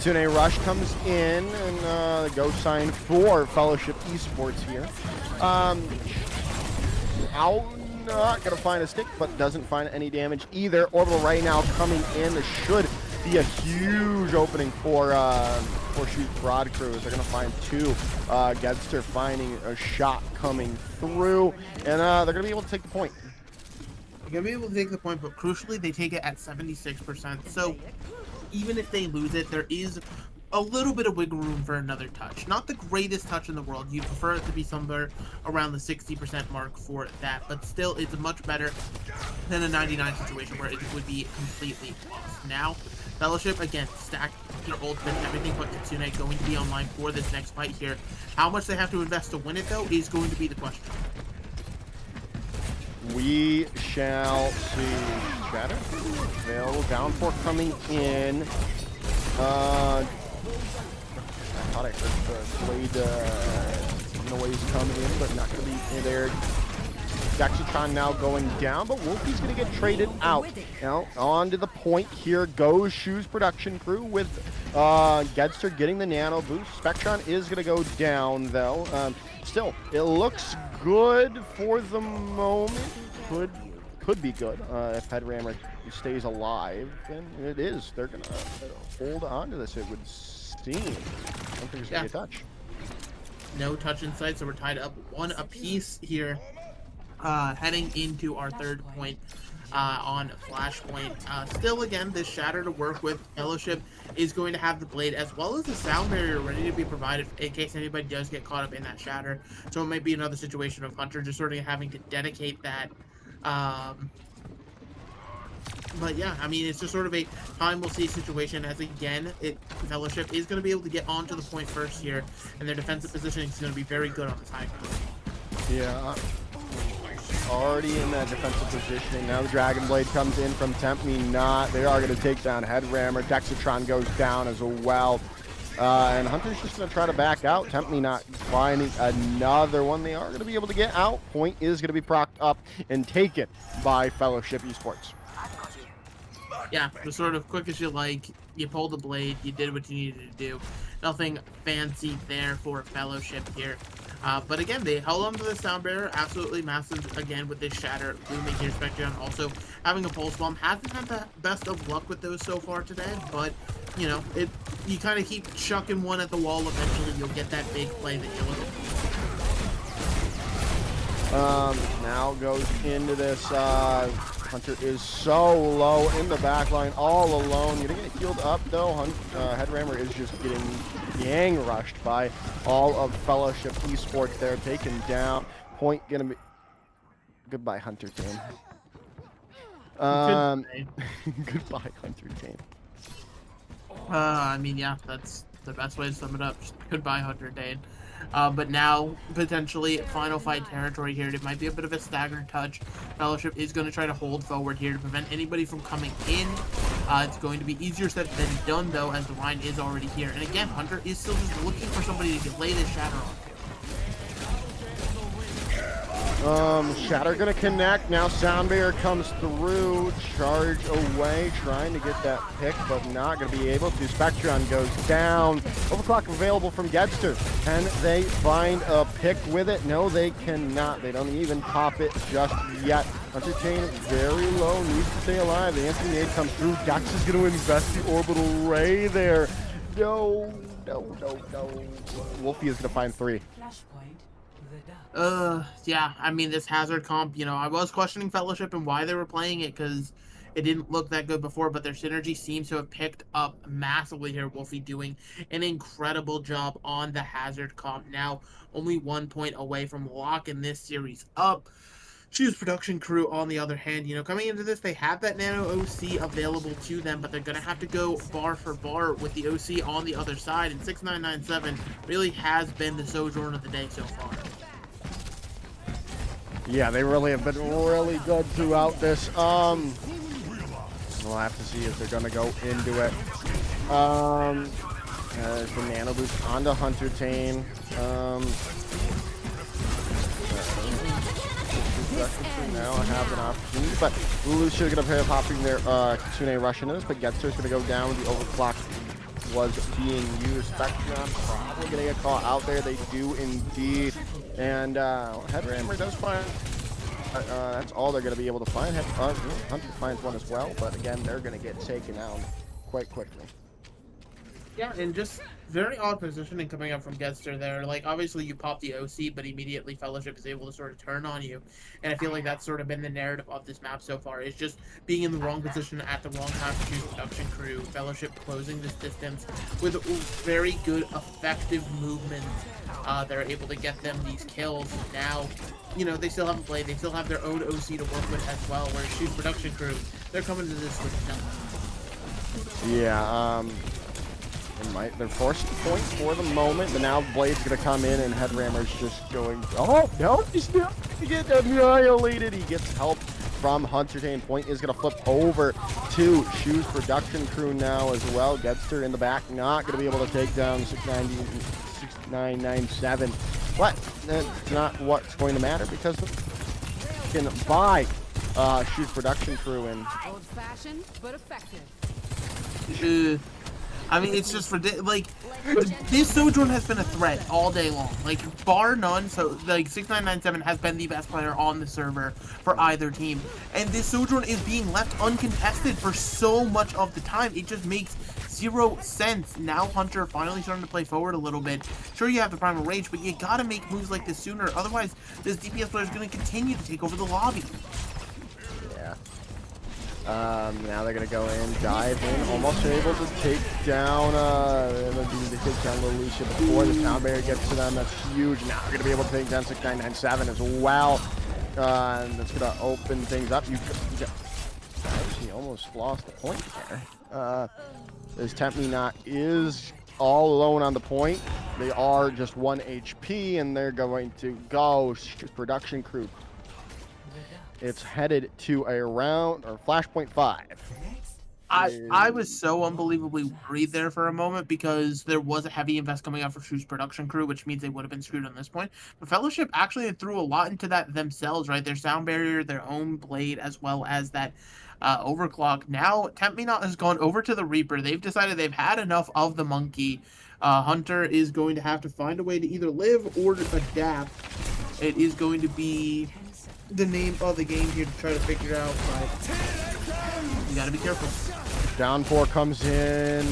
Tune Rush comes in, and the go sign for Fellowship Esports here. Not gonna find a stick, but doesn't find any damage either. Orbital right now coming in. There should be a huge opening for Shoes Broad Crews. They're gonna find two. Gebster finding a shot coming through, and they're gonna be able to take the point. They're gonna be able to take the point, but crucially, they take it at 76%. So even if they lose it, there is a little bit of wiggle room for another touch. Not the greatest touch in the world. You'd prefer it to be somewhere around the 60% mark for that, but still, it's much better than a 99 situation where it would be completely lost. Now, Fellowship, again, stack your ultimate, everything but Kitsune going to be online for this next fight here. How much they have to invest to win it, though, is going to be the question. We shall see. Shatter. Available. Downpour coming in. I thought I heard the blade noise coming in, but not going to be in there. Dexatron now going down, but Wolfie's going to get traded out. Now, on to the point here goes Shoes production crew with Gebster getting the nano boost. Spectron is going to go down, though. Still, it looks good for the moment. Could be good if Headrammer stays alive, then it is. They're going to hold on to this, it would seem. I don't think there's going to be a touch. No touch in sight, so we're tied up 1 apiece here, heading into our 3rd point on Flashpoint. Still, again, this Shatter to work with. Fellowship is going to have the Blade as well as the Sound Barrier ready to be provided in case anybody does get caught up in that Shatter. So it might be another situation of Hunter just sort of having to dedicate that. But yeah, I mean, it's just sort of a time we'll see situation as, again, Fellowship is going to be able to get onto the point first here, and their defensive positioning is going to be very good on the time. Yeah. Already in that defensive positioning. Now the Dragon Blade comes in from Tempt Me Not. They are going to take down Headrammer. Dexatron goes down as well. And Hunter's just going to try to back out. Tempt Me Not finding another one. They are going to be able to get out. Point is going to be procced up and taken by Fellowship Esports. Yeah, just sort of quick as you like. You pulled the blade. You did what you needed to do. Nothing fancy there for Fellowship here. But again, they held on to the Sound Barrier. Absolutely massive again with this Shatter looming here. Spectron also having a Pulse Bomb. Hasn't had the best of luck with those so far today, but you know, you kind of keep chucking one at the wall. Eventually, you'll get that big play that you're looking for. Now goes into this. Hunter is so low in the back line, all alone. You're gonna get healed up though. Headrammer is just getting gang rushed by all of Fellowship Esports there, taken down. Point gonna be goodbye, Hunter team. Goodbye, Hunter team. I mean, yeah, that's the best way to sum it up. Just goodbye, Hunter Dane. But now, potentially, final fight territory here. It might be a bit of a staggered touch. Fellowship is going to try to hold forward here to prevent anybody from coming in. It's going to be easier said than done, though, as the Rhine is already here. And again, Hunter is still just looking for somebody to lay this Shatter on. Shatter gonna connect. Now Sound Barrier comes through. Charge away, trying to get that pick, but not gonna be able to. Spectron goes down. Overclock available from Gedster. Can they find a pick with it? No, they cannot. They don't even pop it just yet. Hunter Chain very low, needs to stay alive. The anti-nade comes through. Dex is gonna invest the orbital ray there. No. Wolfie is gonna find 3. Yeah, I mean, this Hazard comp, you know, I was questioning Fellowship and why they were playing it, because it didn't look that good before, but their synergy seems to have picked up massively here. Wolfie doing an incredible job on the Hazard comp. Now, only 1 point away from locking this series up. Choose Production Crew, on the other hand, you know, coming into this, they have that Nano OC available to them, but they're going to have to go bar for bar with the OC on the other side, and 6997 really has been the Sojourn of the day so far. Yeah, they really have been really good throughout this. We'll have to see if they're gonna go into it. The Nano Boost onto Hunter Tane. Now I have an opportunity, but Lucia's gonna pair popping their Kitsune rush into this, but Getster's gonna go down with the overclock was being used. Spectrum probably gonna get caught out there. They do indeed. And Headrammer does find, that's all they're going to be able to find. Hunter finds one as well, but again, they're going to get taken out quite quickly. Yeah, and just very odd positioning coming up from Gedster there. Like, obviously you pop the OC, but immediately Fellowship is able to sort of turn on you. And I feel like that's sort of been the narrative of this map so far, is just being in the wrong position at the wrong time to choose Production Crew. Fellowship closing this distance with very good, effective movement. They're able to get them these kills. Now, you know, they still haven't played. They still have their own OC to work with as well, whereas Choose Production Crew, they're coming to this with nothing. Yeah, they're forcing points for the moment, but now Blade's gonna come in and Headrammer's just going, oh no, he's not gonna get annihilated. He gets help from Hunter Tane. Point is gonna flip over to Choose Production Crew now as well. Gedster in the back, not gonna be able to take down 6997, but that's not what's going to matter because they can buy Choose Production Crew and old-fashioned but effective. I mean, it's just like this Sojourn has been a threat all day long, like bar none. So like 6997 has been the best player on the server for either team, and this Sojourn is being left uncontested for so much of the time. It just makes zero sense. Now Hunter finally starting to play forward a little bit. Sure, you have the primal rage, but you gotta make moves like this sooner. Otherwise, this DPS player is going to continue to take over the lobby. Yeah. Now they're gonna go in, dive in, almost able to take down, to take down Lucia before the sound barrier gets to them. That's huge. Now they're gonna be able to take down 6997 as well. And that's gonna open things up. Actually almost lost the point there. As Tempt Me Not is all alone on the point. They are just 1 HP, and they're going to go production crew. It's headed to a round or flashpoint 5. I was so unbelievably worried there for a moment because there was a heavy invest coming out for Shoes production crew, which means they would have been screwed on this point. But Fellowship actually threw a lot into that themselves, right? Their sound barrier, their own blade, as well as that overclock. Now Tempt Me Not has gone over to the Reaper. They've decided they've had enough of the monkey. Hunter is going to have to find a way to either live or adapt. It is going to be the name of the game here to try to figure out, but you gotta be careful. Downpour comes in.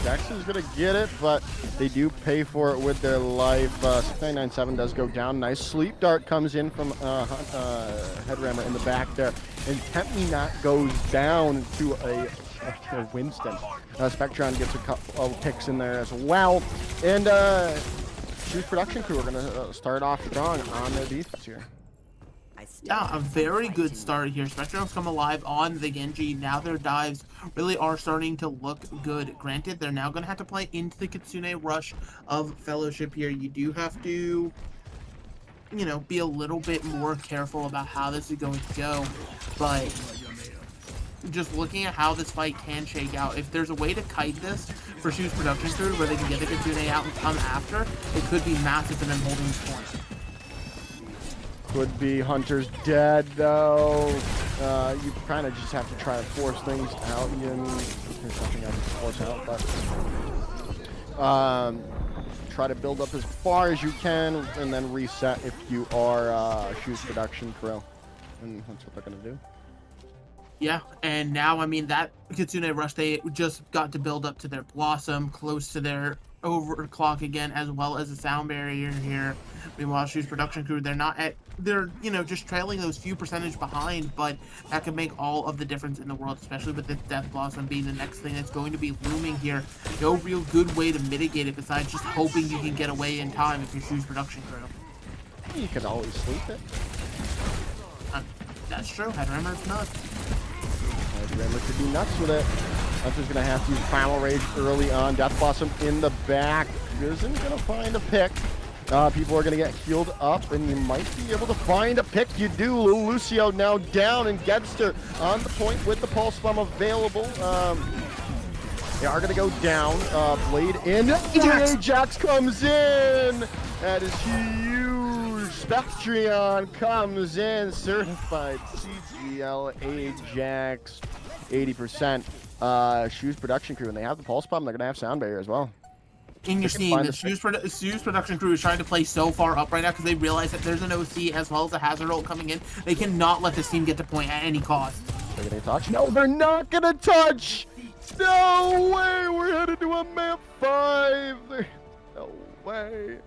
Dex is gonna get it, but they do pay for it with their life. 6997 does go down. Nice sleep dart comes in from Headrammer in the back there, and Tempt Me Not goes down to a Winston. Spectron gets a couple of picks in there as well, and Shoes production crew are gonna start off strong on their defense here. Yeah, a very good start here. Spectrum's come alive on the Genji. Now their dives really are starting to look good. Granted, they're now going to have to play into the Kitsune rush of Fellowship here. You do have to, you know, be a little bit more careful about how this is going to go. But just looking at how this fight can shake out, if there's a way to kite this for Shoes production crew where they can get the Kitsune out and come after, it could be massive in them holding this point. Could be Hunter's dead though. You kind of just have to try to force things out. There's nothing I can force out, but try to build up as far as you can and then reset if you are Shoes production crew. And that's what they're gonna do. Yeah, and now, I mean, that Kitsune rush, they just got to build up to their Blossom, close to their overclock again, as well as a sound barrier here. Meanwhile, Shoes production crew, they're, you know, just trailing those few percentage behind, but that could make all of the difference in the world, especially with this Death Blossom being the next thing that's going to be looming here. No real good way to mitigate it besides just hoping you can get away in time if you're Shoes production crew. You can always sleep it. That's true. Headrammer's nuts. Headrammer could be nuts with it. Hunter's going to have to use Primal Rage early on. Death Blossom in the back. Isn't going to find a pick. People are going to get healed up, and you might be able to find a pick. You do. Lucio now down, and Gedster on the point with the Pulse Bomb available. They are going to go down. Blade in. Ajax comes in. That is huge. Spectrion comes in. Certified CGL Ajax. 80%. Shoes production crew, and they have the Pulse Bomb. They're going to have Sound Barrier as well. And you're seeing the Shoes production crew is trying to play so far up right now because they realize that there's an OC as well as a hazard ult coming in. They cannot let this team get to point at any cost. They're gonna touch? No, they're not gonna touch! No way! We're headed to a map 5! No way.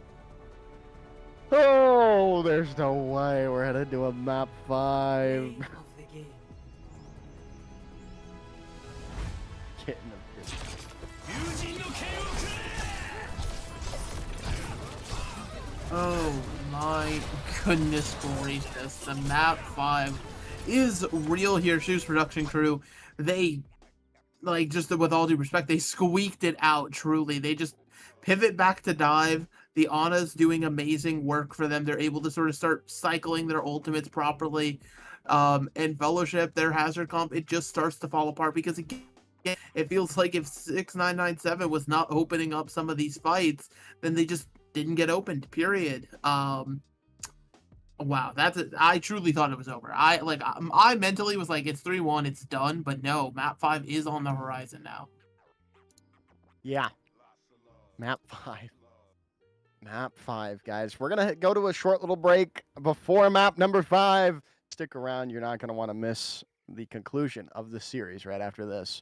Oh, there's no way we're headed to a map 5. Getting Oh my goodness gracious. The map 5 is real here. Shoes production crew, they, like, just with all due respect, they squeaked it out, truly. They just pivot back to dive. The Ana's doing amazing work for them. They're able to sort of start cycling their ultimates properly. And Fellowship, their hazard comp, it just starts to fall apart because again, it feels like if 6997 was not opening up some of these fights, then they just didn't get opened, period. Wow, I truly thought it was over. I mentally was like, it's 3-1, it's done, but no, map 5 is on the horizon now. Yeah. Map 5. Map 5, guys. We're going to go to a short little break before map number 5. Stick around. You're not going to want to miss the conclusion of the series right after this.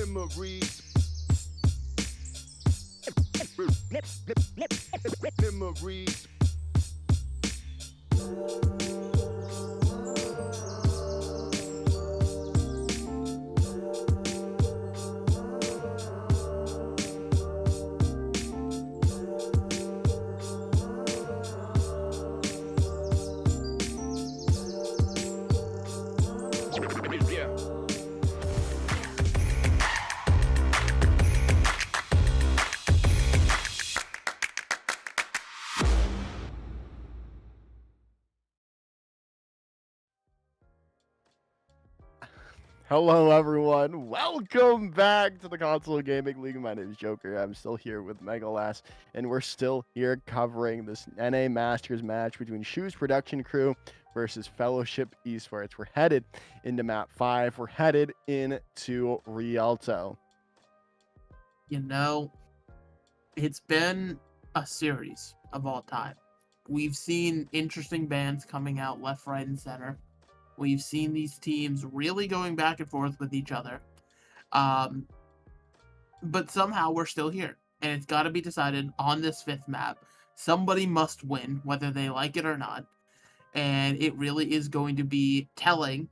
Memories. Memories. Hello, everyone. Welcome back to the Console Gaming League. My name is Joker. I'm still here with Megalas, and we're still here covering this NA Masters match between Shoes Production Crew versus Fellowship Esports. We're headed into map 5. We're headed into Rialto. You know, it's been a series of all time. We've seen interesting bands coming out left, right, and center. We've seen these teams really going back and forth with each other. But somehow we're still here. And it's got to be decided on this 5th map. Somebody must win, whether they like it or not. And it really is going to be telling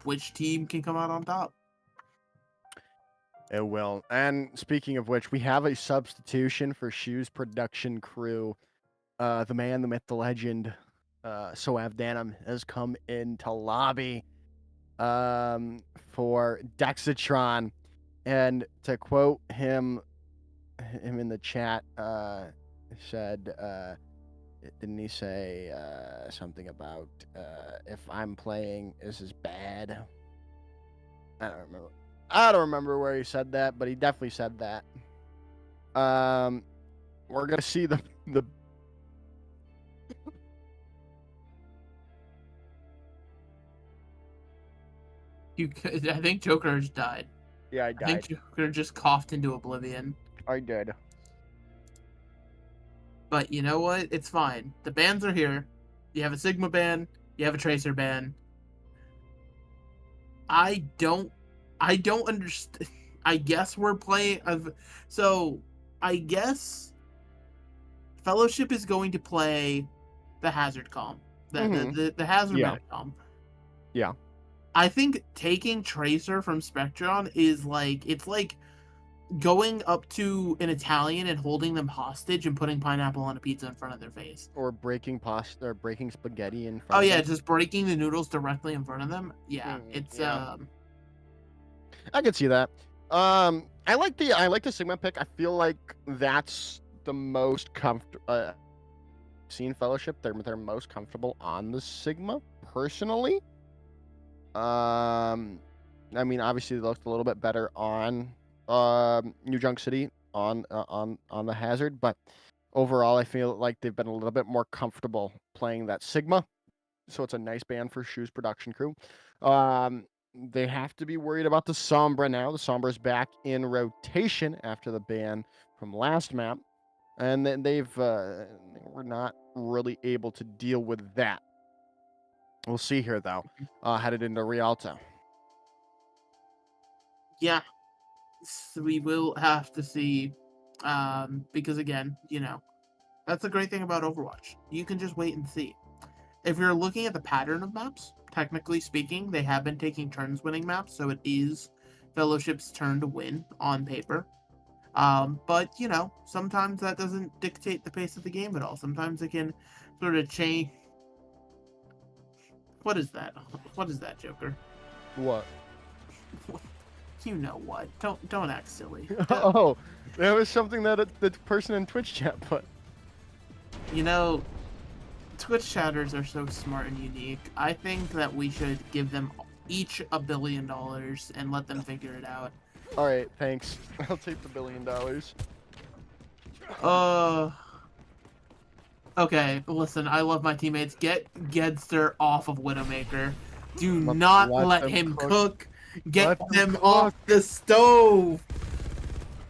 which team can come out on top. It will. And speaking of which, we have a substitution for Shoes Production Crew. The man, the myth, the legend, Soav Danum has come into lobby for Dexatron. And to quote him in the chat, said, didn't he say something about if I'm playing, this is bad? I don't remember where he said that, but he definitely said that. We're gonna see the I think Joker's died. Yeah, I I died. think Joker just coughed into oblivion. I did. But you know what? It's fine. The bans are here. You have a Sigma ban. You have a Tracer ban. I don't understand. I guess we're playing. So I guess Fellowship is going to play the Hazard comp. The Hazard Yeah. map comp. Yeah. I think taking Tracer from Spectron is like, it's like going up to an Italian and holding them hostage and putting pineapple on a pizza in front of their face. Or breaking pasta, or breaking spaghetti in front. Oh of yeah, them. just breaking the noodles directly in front of them. Yeah, it's yeah. I could see that. I like the Sigma pick. I feel like that's the most comfortable. Seen Fellowship, they're most comfortable on the Sigma personally. I mean, obviously they looked a little bit better on New Junk City on the Hazard, but overall I feel like they've been a little bit more comfortable playing that Sigma. So it's a nice ban for Shoes production crew. They have to be worried about the Sombra now. The Sombra's back in rotation after the ban from last map, and then they were not really able to deal with that. We'll see here though, headed into Rialto. Yeah, we will have to see, because again, that's the great thing about Overwatch. You can just wait and see. If you're looking at the pattern of maps, technically speaking, they have been taking turns winning maps, so it is Fellowship's turn to win on paper. But, sometimes that doesn't dictate the pace of the game at all. Sometimes it can sort of change. What is that? What is that, Joker? What? You know what? Don't act silly. Oh, that was something that the person in Twitch chat put. Twitch chatters are so smart and unique. I think that we should give them each $1 billion and let them figure it out. All right, thanks. I'll take the $1 billion. Okay, listen, I love my teammates. Get Gedster off of Widowmaker. Do not let him cook. Get them off the stove.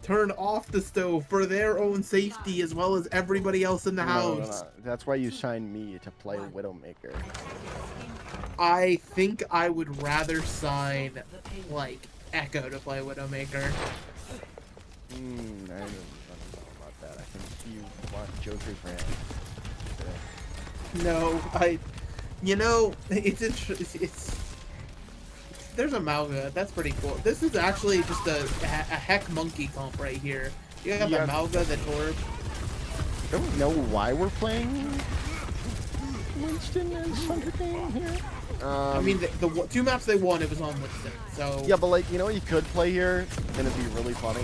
Turn off the stove for their own safety as well as everybody else in the house. No. That's why you signed me to play Widowmaker. I think I would rather sign, Echo to play Widowmaker. I don't know about that. I think you want Joker's brand. No, it's there's a Malga. That's pretty cool. This is actually just a heck monkey comp right here. You have the Malga, the Torb. I don't know why we're playing Winston as Hunter Game here. I mean, the 2 maps they won, it was on Winston. So yeah, but what you could play here, and it'd be really funny.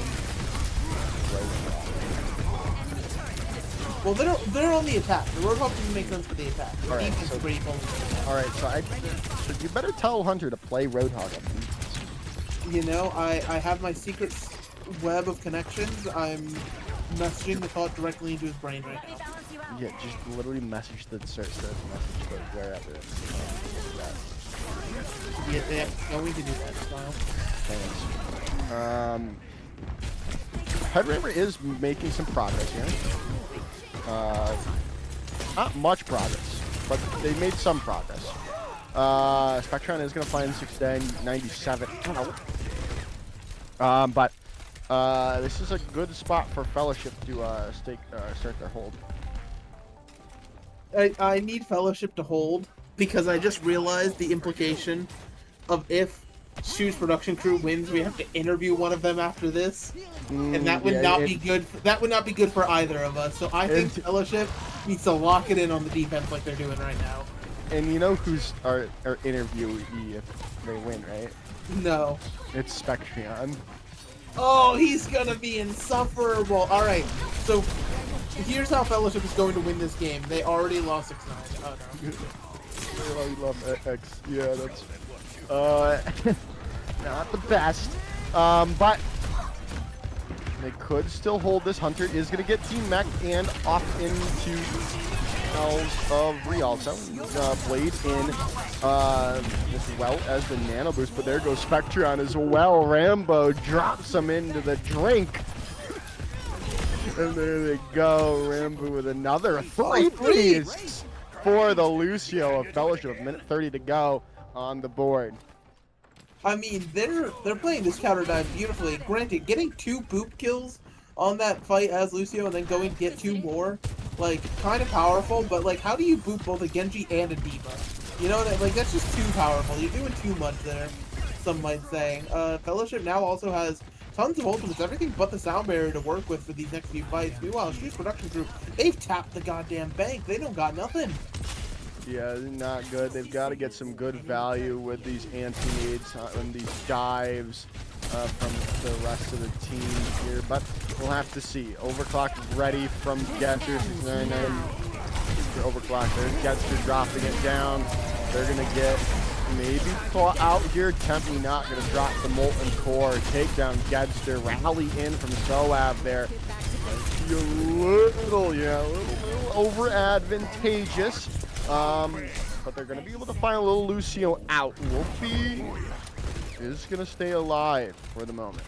Well, they're on the attack. The Roadhog doesn't make sense for the attack. The All right, defense so, pretty cool. All right, so you better tell Hunter to play Roadhog. I have my secret web of connections. I'm messaging the thought directly into his brain right now. Yeah, just literally message the message to wherever. Yeah, going to do that, Smile. Thanks. Head River is making some progress here. Not much progress, but they made some progress. Spectron is going to find 697. But this is a good spot for Fellowship to start their hold. I need Fellowship to hold because I just realized the implication of if Shoes production crew wins, we have to interview one of them after this, and that would not be good. That would not be good for either of us. So I think Fellowship needs to lock it in on the defense like they're doing right now. And you know who's our interviewee if they win, right? No. It's Spectron. Oh, he's gonna be insufferable. All right, so here's how Fellowship is going to win this game. They already lost 6-9. Oh no. I love X. Yeah, that's not the best. But they could still hold this. Hunter is gonna get Team Mech and off into Hells of Rialto. Blade in as well as the nano boost, but there goes Spectreon as well. Rambo drops him into the drink. And there they go, Rambo with another 3-piece for the Lucio of Fellowship. A minute 30 to go on the board. I mean, they're playing this counter dive beautifully. Granted, getting 2 boop kills on that fight as Lucio and then going to get 2 more, like, kind of powerful, but, like, how do you boop both a Genji and a D.Va? You know, like, that's just too powerful. You're doing too much there, some might say. Fellowship now also has tons of ultimates, everything but the sound barrier to work with for these next few fights. Meanwhile, Street's production crew, they've tapped the goddamn bank. They don't got nothing. Yeah, not good. They've got to get some good value with these anti-nades and these dives from the rest of the team here, but we'll have to see. Overclock ready from Getster. 699 for Overclock. There's Getster dropping it down. They're going to get maybe caught out here. Tempe not going to drop the Molten Core. Take down Getster. Rally in from Soav there. A little over advantageous. But they're going to be able to find a little Lucio out. Wolfie is going to stay alive for the moment.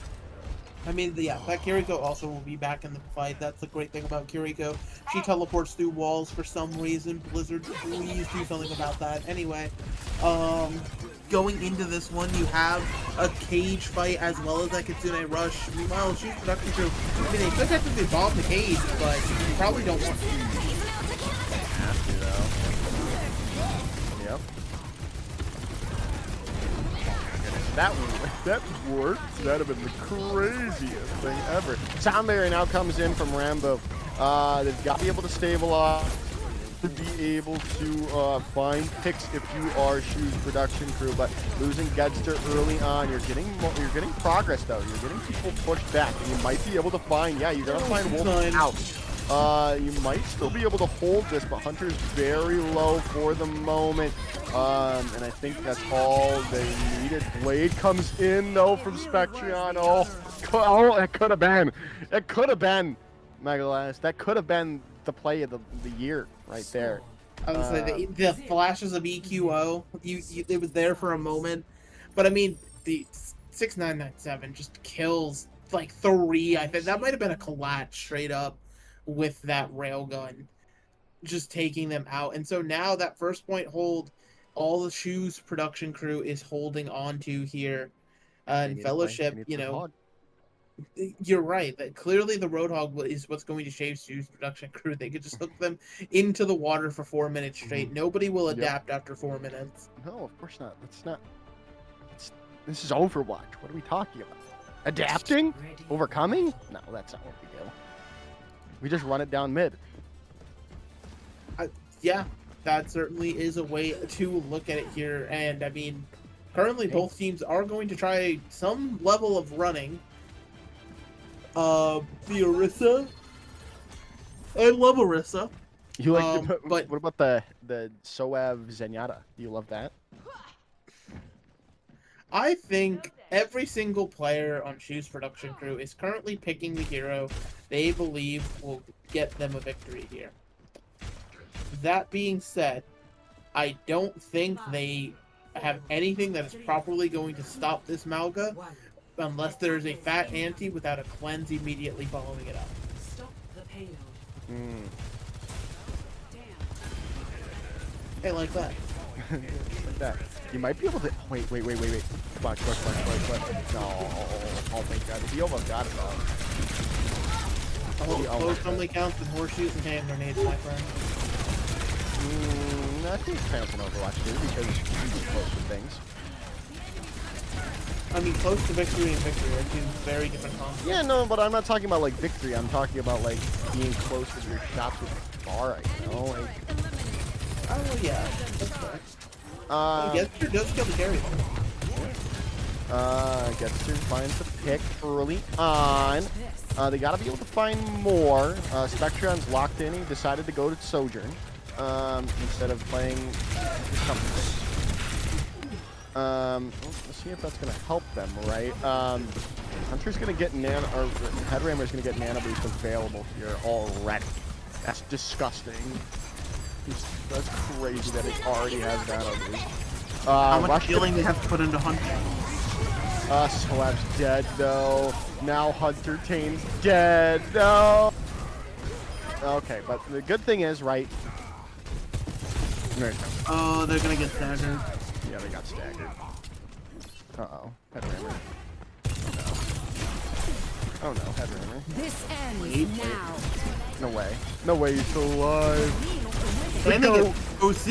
I mean, yeah, that Kiriko also will be back in the fight. That's the great thing about Kiriko. She teleports through walls for some reason. Blizzard, please do something about that. Anyway, going into this one, you have a cage fight as well as that Kitsune Rush. Meanwhile, Shoes production crew, I mean, they could technically bomb the cage, but you probably don't want to. Have to, though. Yep. That worked. That'd have been the craziest thing ever. Sound barrier now comes in from Rambo. They've got to be able to stabilize, to be able to find picks if you are Shoes production crew. But losing Gedster early on, you're getting progress though. You're getting people pushed back, and you might be able to find. Yeah, you're gonna find Wolf out. You might still be able to hold this, but Hunter's very low for the moment. And I think that's all they needed. Blade comes in, though, from Spectreon. Oh, that could have been. It could have been, Megalast. That could have been the play of the year right there. I was say the flashes of EQO, it was there for a moment. But, I mean, the 6997 just kills, like, 3. I think that might have been a collat straight up with that railgun, just taking them out. And so now that first point hold, all the Shoes production crew is holding on to here. And Fellowship, you know, you're right. That clearly the Roadhog is what's going to shave Shoes production crew. They could just hook them into the water for 4 minutes straight. Nobody will adapt after 4 minutes. No, of course not. That's not. This is Overwatch. What are we talking about? Adapting? Overcoming? No, that's not what we do. We just run it down mid. Yeah, that certainly is a way to look at it here. And, I mean, currently both teams are going to try some level of running. The Orisa. I love Orisa. You like but what about the Soav Zenyatta? Do you love that? I think every single player on Shoes production crew is currently picking the hero they believe will get them a victory here. That being said, I don't think they have anything that is properly going to stop this Malga unless there's a fat ante without a cleanse immediately following it up. Stop the payload. Hey, like that. Like that. You might be able to. Wait. Come on, clutch. No. Oh my god. He almost got it though. Close only counts with horseshoes and hand grenades, my friend. I think it counts in Overwatch too because he's close to things. I mean, close to victory and victory are two very different concepts. Yeah, no, but I'm not talking about like victory. I'm talking about like being close with your shots with the bar. You know, like. Oh yeah, that's fair. Getster does kill the carry. Getster finds the pick early on. They gotta be able to find more. Spectreon's locked in. He decided to go to Sojourn instead of playing something. Let's see if that's gonna help them, right? Hunter's gonna get Headrammer's gonna get Nano Boost available here already. That's disgusting. That's crazy that it already has Nano Boost. How much Rush healing they have to put into Hunter? Soab's dead though. Now Hunter Tane's dead. No. Okay, but the good thing is, right? There you go. Oh, they're gonna get staggered. Yeah, they got staggered. Uh-oh. Headrammer. Oh no, Headrammer. This ends now. No way. No way he's still alive. And they get OC.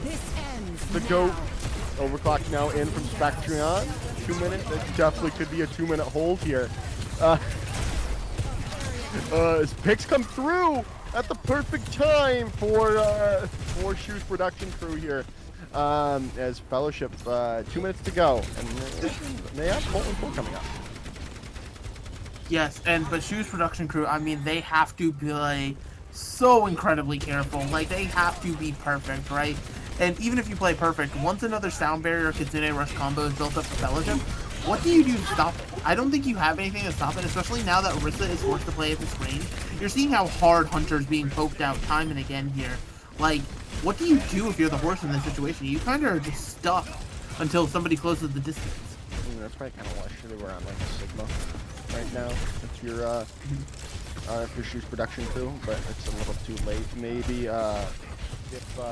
This ends The now. GOAT. Overclock now in from Spectreon. 2 minute. That definitely could be a 2-minute hold here. His picks come through at the perfect time for Shoes production crew here. As Fellowship, 2 minutes to go, and they have Molten Core coming up. Yes, but Shoes production crew, I mean, they have to be so incredibly careful. Like, they have to be perfect, right? And even if you play perfect, once another sound barrier Kitsune Rush combo is built up for Fellowship, what do you do to stop it? I don't think you have anything to stop it, especially now that Orisa is forced to play at this range. You're seeing how hard Hunter's being poked out time and again here. Like, what do you do if you're the horse in this situation? You kind of are just stuck until somebody closes the distance. That's probably kind of why should we're on like a Sigma right now. If you're Shoes production crew, but it's a little too late. Maybe if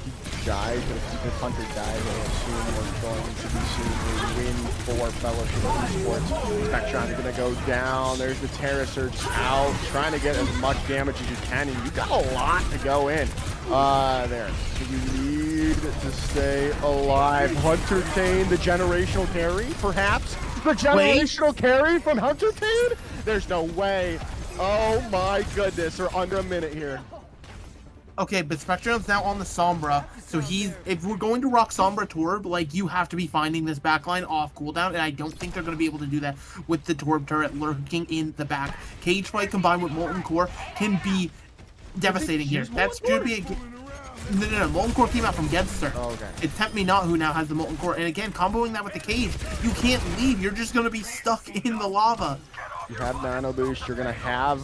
he dies, if Hunter dies, I assume we're going to be seeing a win for Fellowship Esports. Spectron is going to go down. There's the Terra Surge out, trying to get as much damage as you can, and you got a lot to go in. There. So you need to stay alive. Hunter Tane, the generational carry, perhaps? The generational carry from Hunter Tane? There's no way. Oh my goodness, we're under a minute here. Okay, but Spectreon's now on the Sombra, so if we're going to rock Sombra Torb, like, you have to be finding this backline off cooldown, and I don't think they're going to be able to do that with the Torb turret lurking in the back. Cage Fight combined with Molten Core can be devastating here. That's going to be a... No, Molten Core came out from Gedster. Oh, okay. It's Tempt Me Not who now has the Molten Core, and again, comboing that with the Cage, you can't leave, you're just going to be stuck in the lava. You have Nano Boost, you're going to have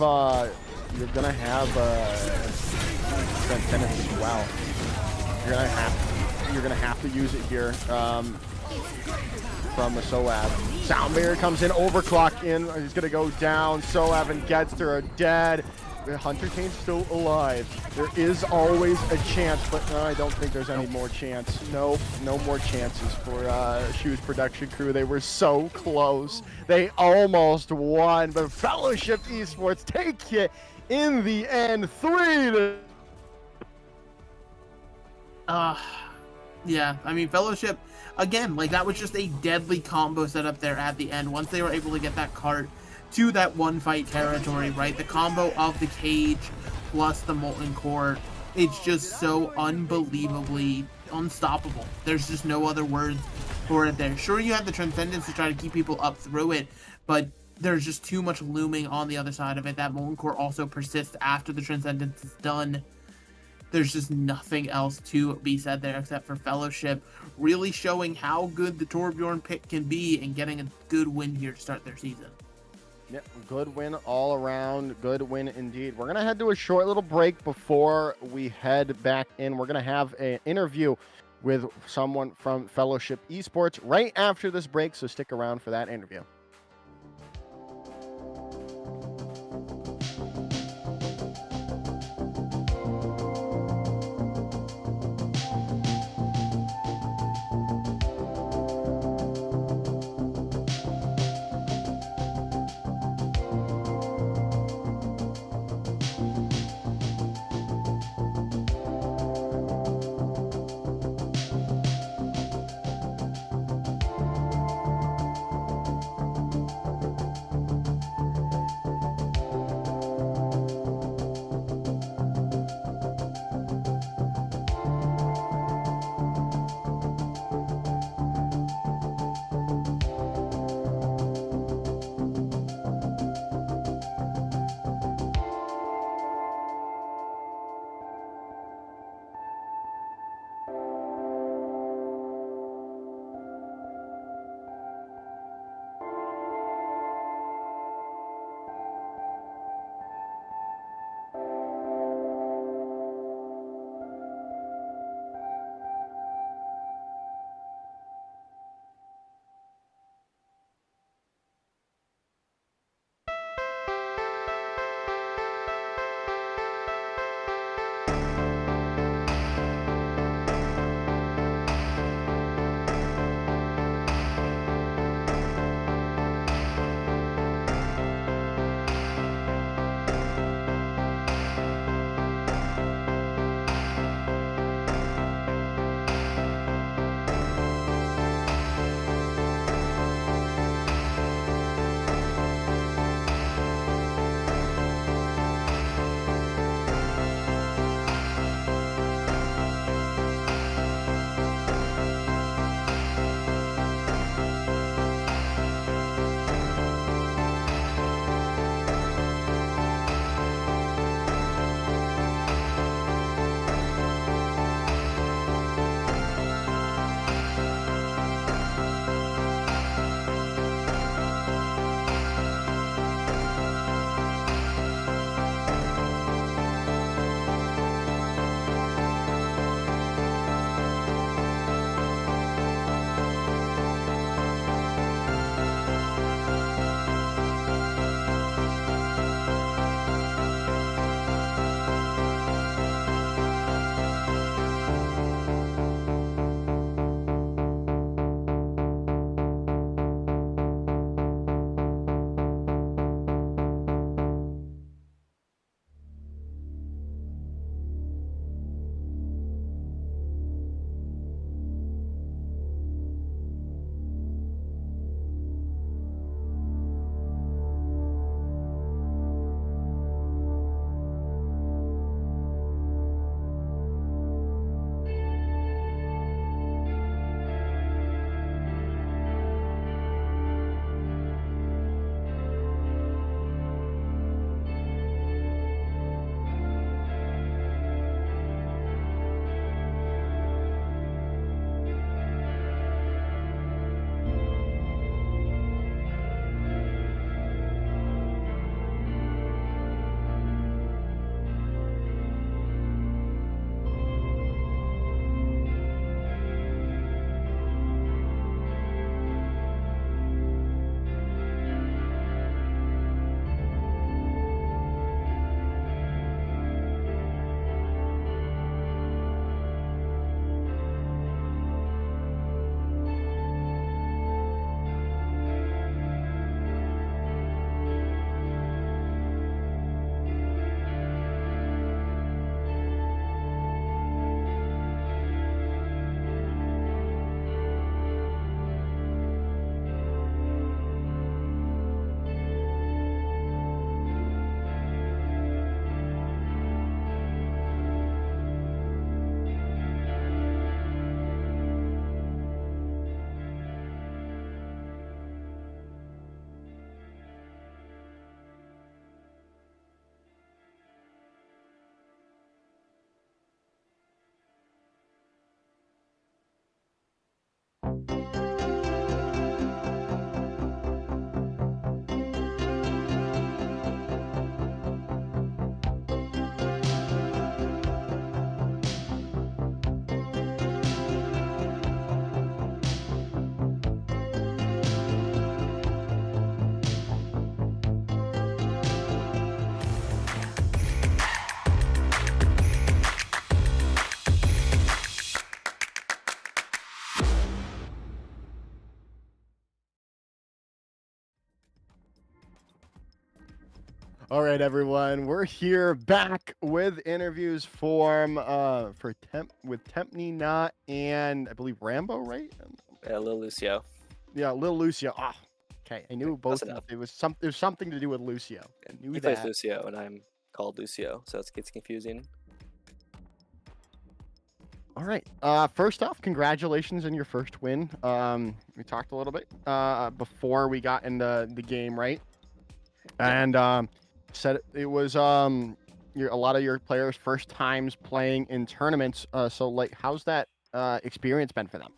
Transcendence as well. You're gonna have to use it here from the Soab. Sound Barrier comes in, overclock in. He's gonna go down. Soab and Gedster are dead. Hunter Tane's still alive. There is always a chance, but I don't think there's any more chance. No more chances for Shoes production crew. They were so close. They almost won, but Fellowship Esports take it in the end. 3-2. Yeah, I mean, Fellowship, again, like, that was just a deadly combo set up there at the end. Once they were able to get that cart to that one fight territory, right? The combo of the Cage plus the Molten Core, it's just so unbelievably unstoppable. There's just no other words for it there. Sure, you have the Transcendence to try to keep people up through it, but there's just too much looming on the other side of it. That Molten Core also persists after the Transcendence is done. There's just nothing else to be said there except for Fellowship really showing how good the Torbjorn pick can be and getting a good win here to start their season. Yep, good win all around. Good win indeed. We're going to head to a short little break before we head back in. We're going to have an interview with someone from Fellowship Esports right after this break, so stick around for that interview. All right, everyone, we're here back with interviews for Tempney Knot and I believe Rambo, right? Lil Lucio. Yeah, Lil Lucio. Ah, okay. I knew Close both. enough. There's something to do with Lucio. I knew He plays that. Lucio, and I'm called Lucio, so it gets confusing. All right. First off, congratulations on your first win. We talked a little bit before we got into the game, right? And said it was a lot of your players' first times playing in tournaments. So like, how's that experience been for them?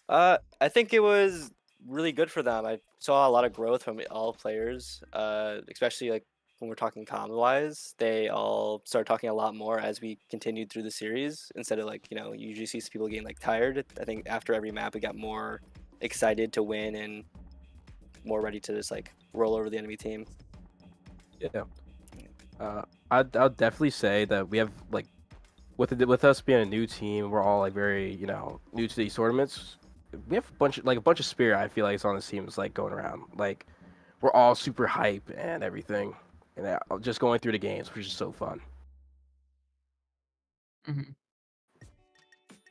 I think it was really good for them. I saw a lot of growth from all players, especially like when we're talking comms wise. They all started talking a lot more as we continued through the series. Instead of like, you usually see people getting like tired. I think after every map, we got more excited to win and more ready to just like roll over the enemy team. Yeah. I'd definitely say that we have like with us being a new team, we're all like very new to these tournaments. We have a bunch of spirit. I feel like it's on this team. It's like going around like we're all super hype and everything, and just going through the games, which is so fun. Mhm.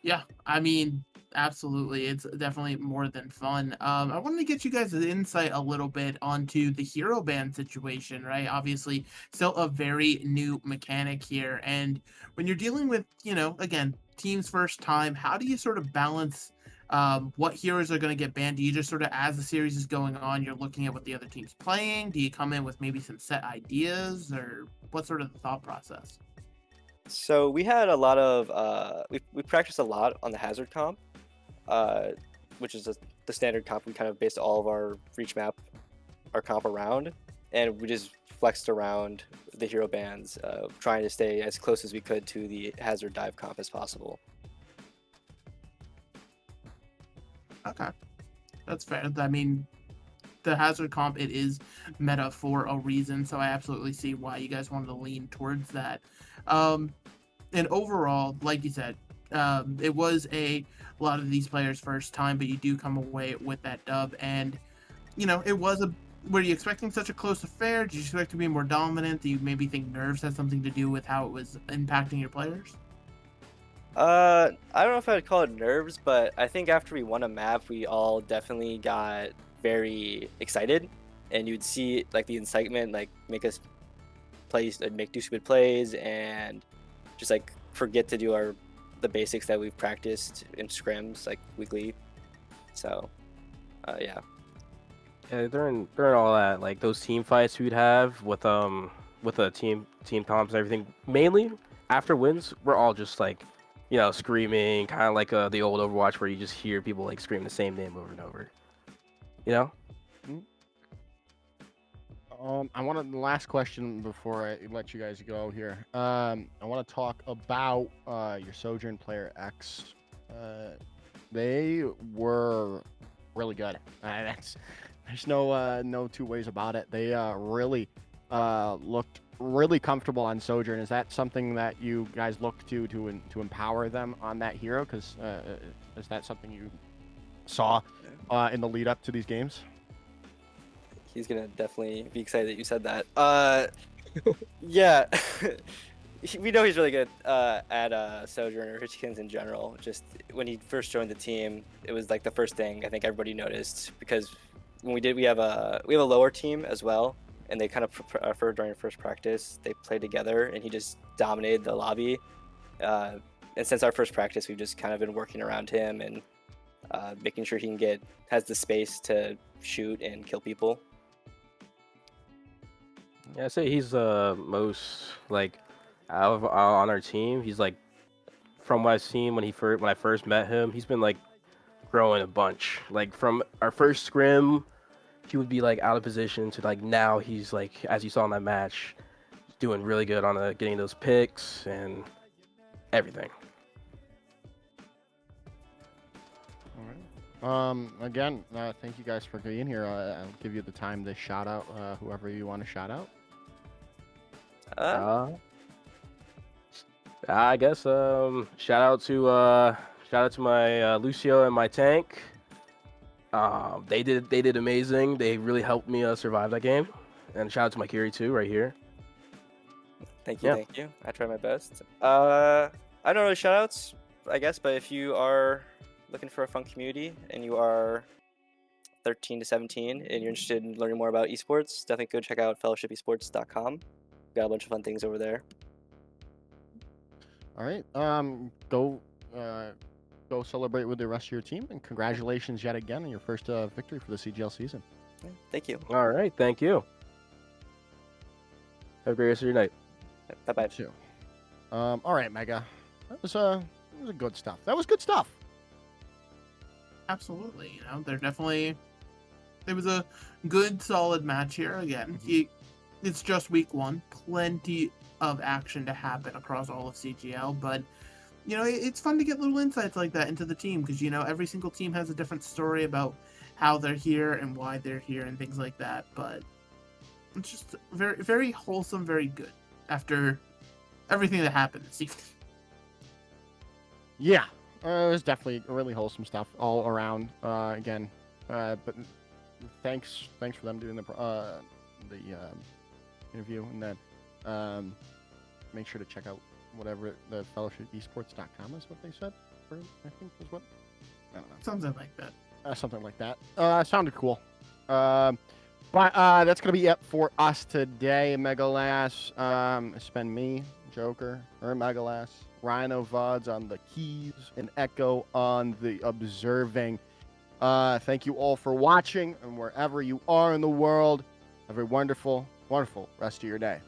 Yeah, I mean, absolutely. It's definitely more than fun. I wanted to get you guys' insight a little bit onto the hero ban situation, right? Obviously, still a very new mechanic here. And when you're dealing with, again, team's first time, how do you sort of balance what heroes are going to get banned? Do you just sort of, as the series is going on, you're looking at what the other team's playing? Do you come in with maybe some set ideas, or what's sort of the thought process? So we had a lot of we practiced a lot on the hazard comp, which is the standard comp. We kind of based all of our reach map, our comp around, and we just flexed around the hero bands, trying to stay as close as we could to the hazard dive comp as possible. Okay, that's fair. I mean, the hazard comp, it is meta for a reason, so I absolutely see why you guys wanted to lean towards that. And overall, like you said, it was a lot of these players' first time, but you do come away with that dub, and it was a. Were you expecting such a close affair? Did you expect to be more dominant? Do you maybe think nerves had something to do with how it was impacting your players? I don't know if I'd call it nerves, but I think after we won a map, we all definitely got very excited, and you'd see like the incitement like make us do stupid plays and just like forget to do the basics that we've practiced in scrims like weekly. So yeah. Yeah, during all that, like those team fights we'd have with the team comps and everything, mainly after wins, we're all just like, screaming, kind of like the old Overwatch where you just hear people like scream the same name over and over. I wanted the last question before I let you guys go here. I want to talk about your Sojourn player X. They were really good. There's no two ways about it. They really looked really comfortable on Sojourn. Is that something that you guys look to empower them on that hero? Because is that something you saw in the lead up to these games? He's gonna definitely be excited that you said that. Yeah, we know he's really good at Sojourn or Hitchkins in general. Just when he first joined the team, it was like the first thing I think everybody noticed, because when we have a lower team as well, and they kind of preferred during first practice they played together, and he just dominated the lobby. And since our first practice, we've just kind of been working around him and making sure he has the space to shoot and kill people. Yeah, I say he's most like out of on our team. He's like, from what I've seen when I first met him, he's been like growing a bunch. Like from our first scrim, he would be like out of position to like now he's like, as you saw in that match, doing really good on getting those picks and everything. All right. Again, thank you guys for being here. I'll give you the time to shout out whoever you want to shout out. I guess shout out to my Lucio and my tank. They did amazing. They really helped me survive that game. And shout out to my Kiri too, right here. Thank you, Yeah. thank you. I try my best. I don't know really shout outs, I guess, but if you are looking for a fun community and you are 13 to 17 and you're interested in learning more about esports, definitely go check out fellowshipesports.com. Got a bunch of fun things over there. All right. Go celebrate with the rest of your team, and congratulations yet again on your first victory for the CGL season. Yeah, thank you. All right, thank you. Have a great rest of your night. Bye bye. Too. All right, Mega. That was good stuff. That was good stuff. Absolutely. You know, there was a good, solid match here. Again, it's just week 1. Plenty of action to happen across all of CGL, but you know, it's fun to get little insights like that into the team because, you know, every single team has a different story about how they're here and why they're here and things like that. But it's just very, very wholesome, very good after everything that happened this evening. Yeah, it was definitely really wholesome stuff all around. Again, but thanks for them doing the interview, and then make sure to check out whatever the fellowshipesports.com is what they said. I think was what. I don't know. Something like that. Something like that. Sounded cool. But that's gonna be it for us today. Megalass. It's been me, Joker, or Megalass, Rhino Vods on the keys, and Echo on the observing. Thank you all for watching, and wherever you are in the world, have a wonderful, wonderful rest of your day.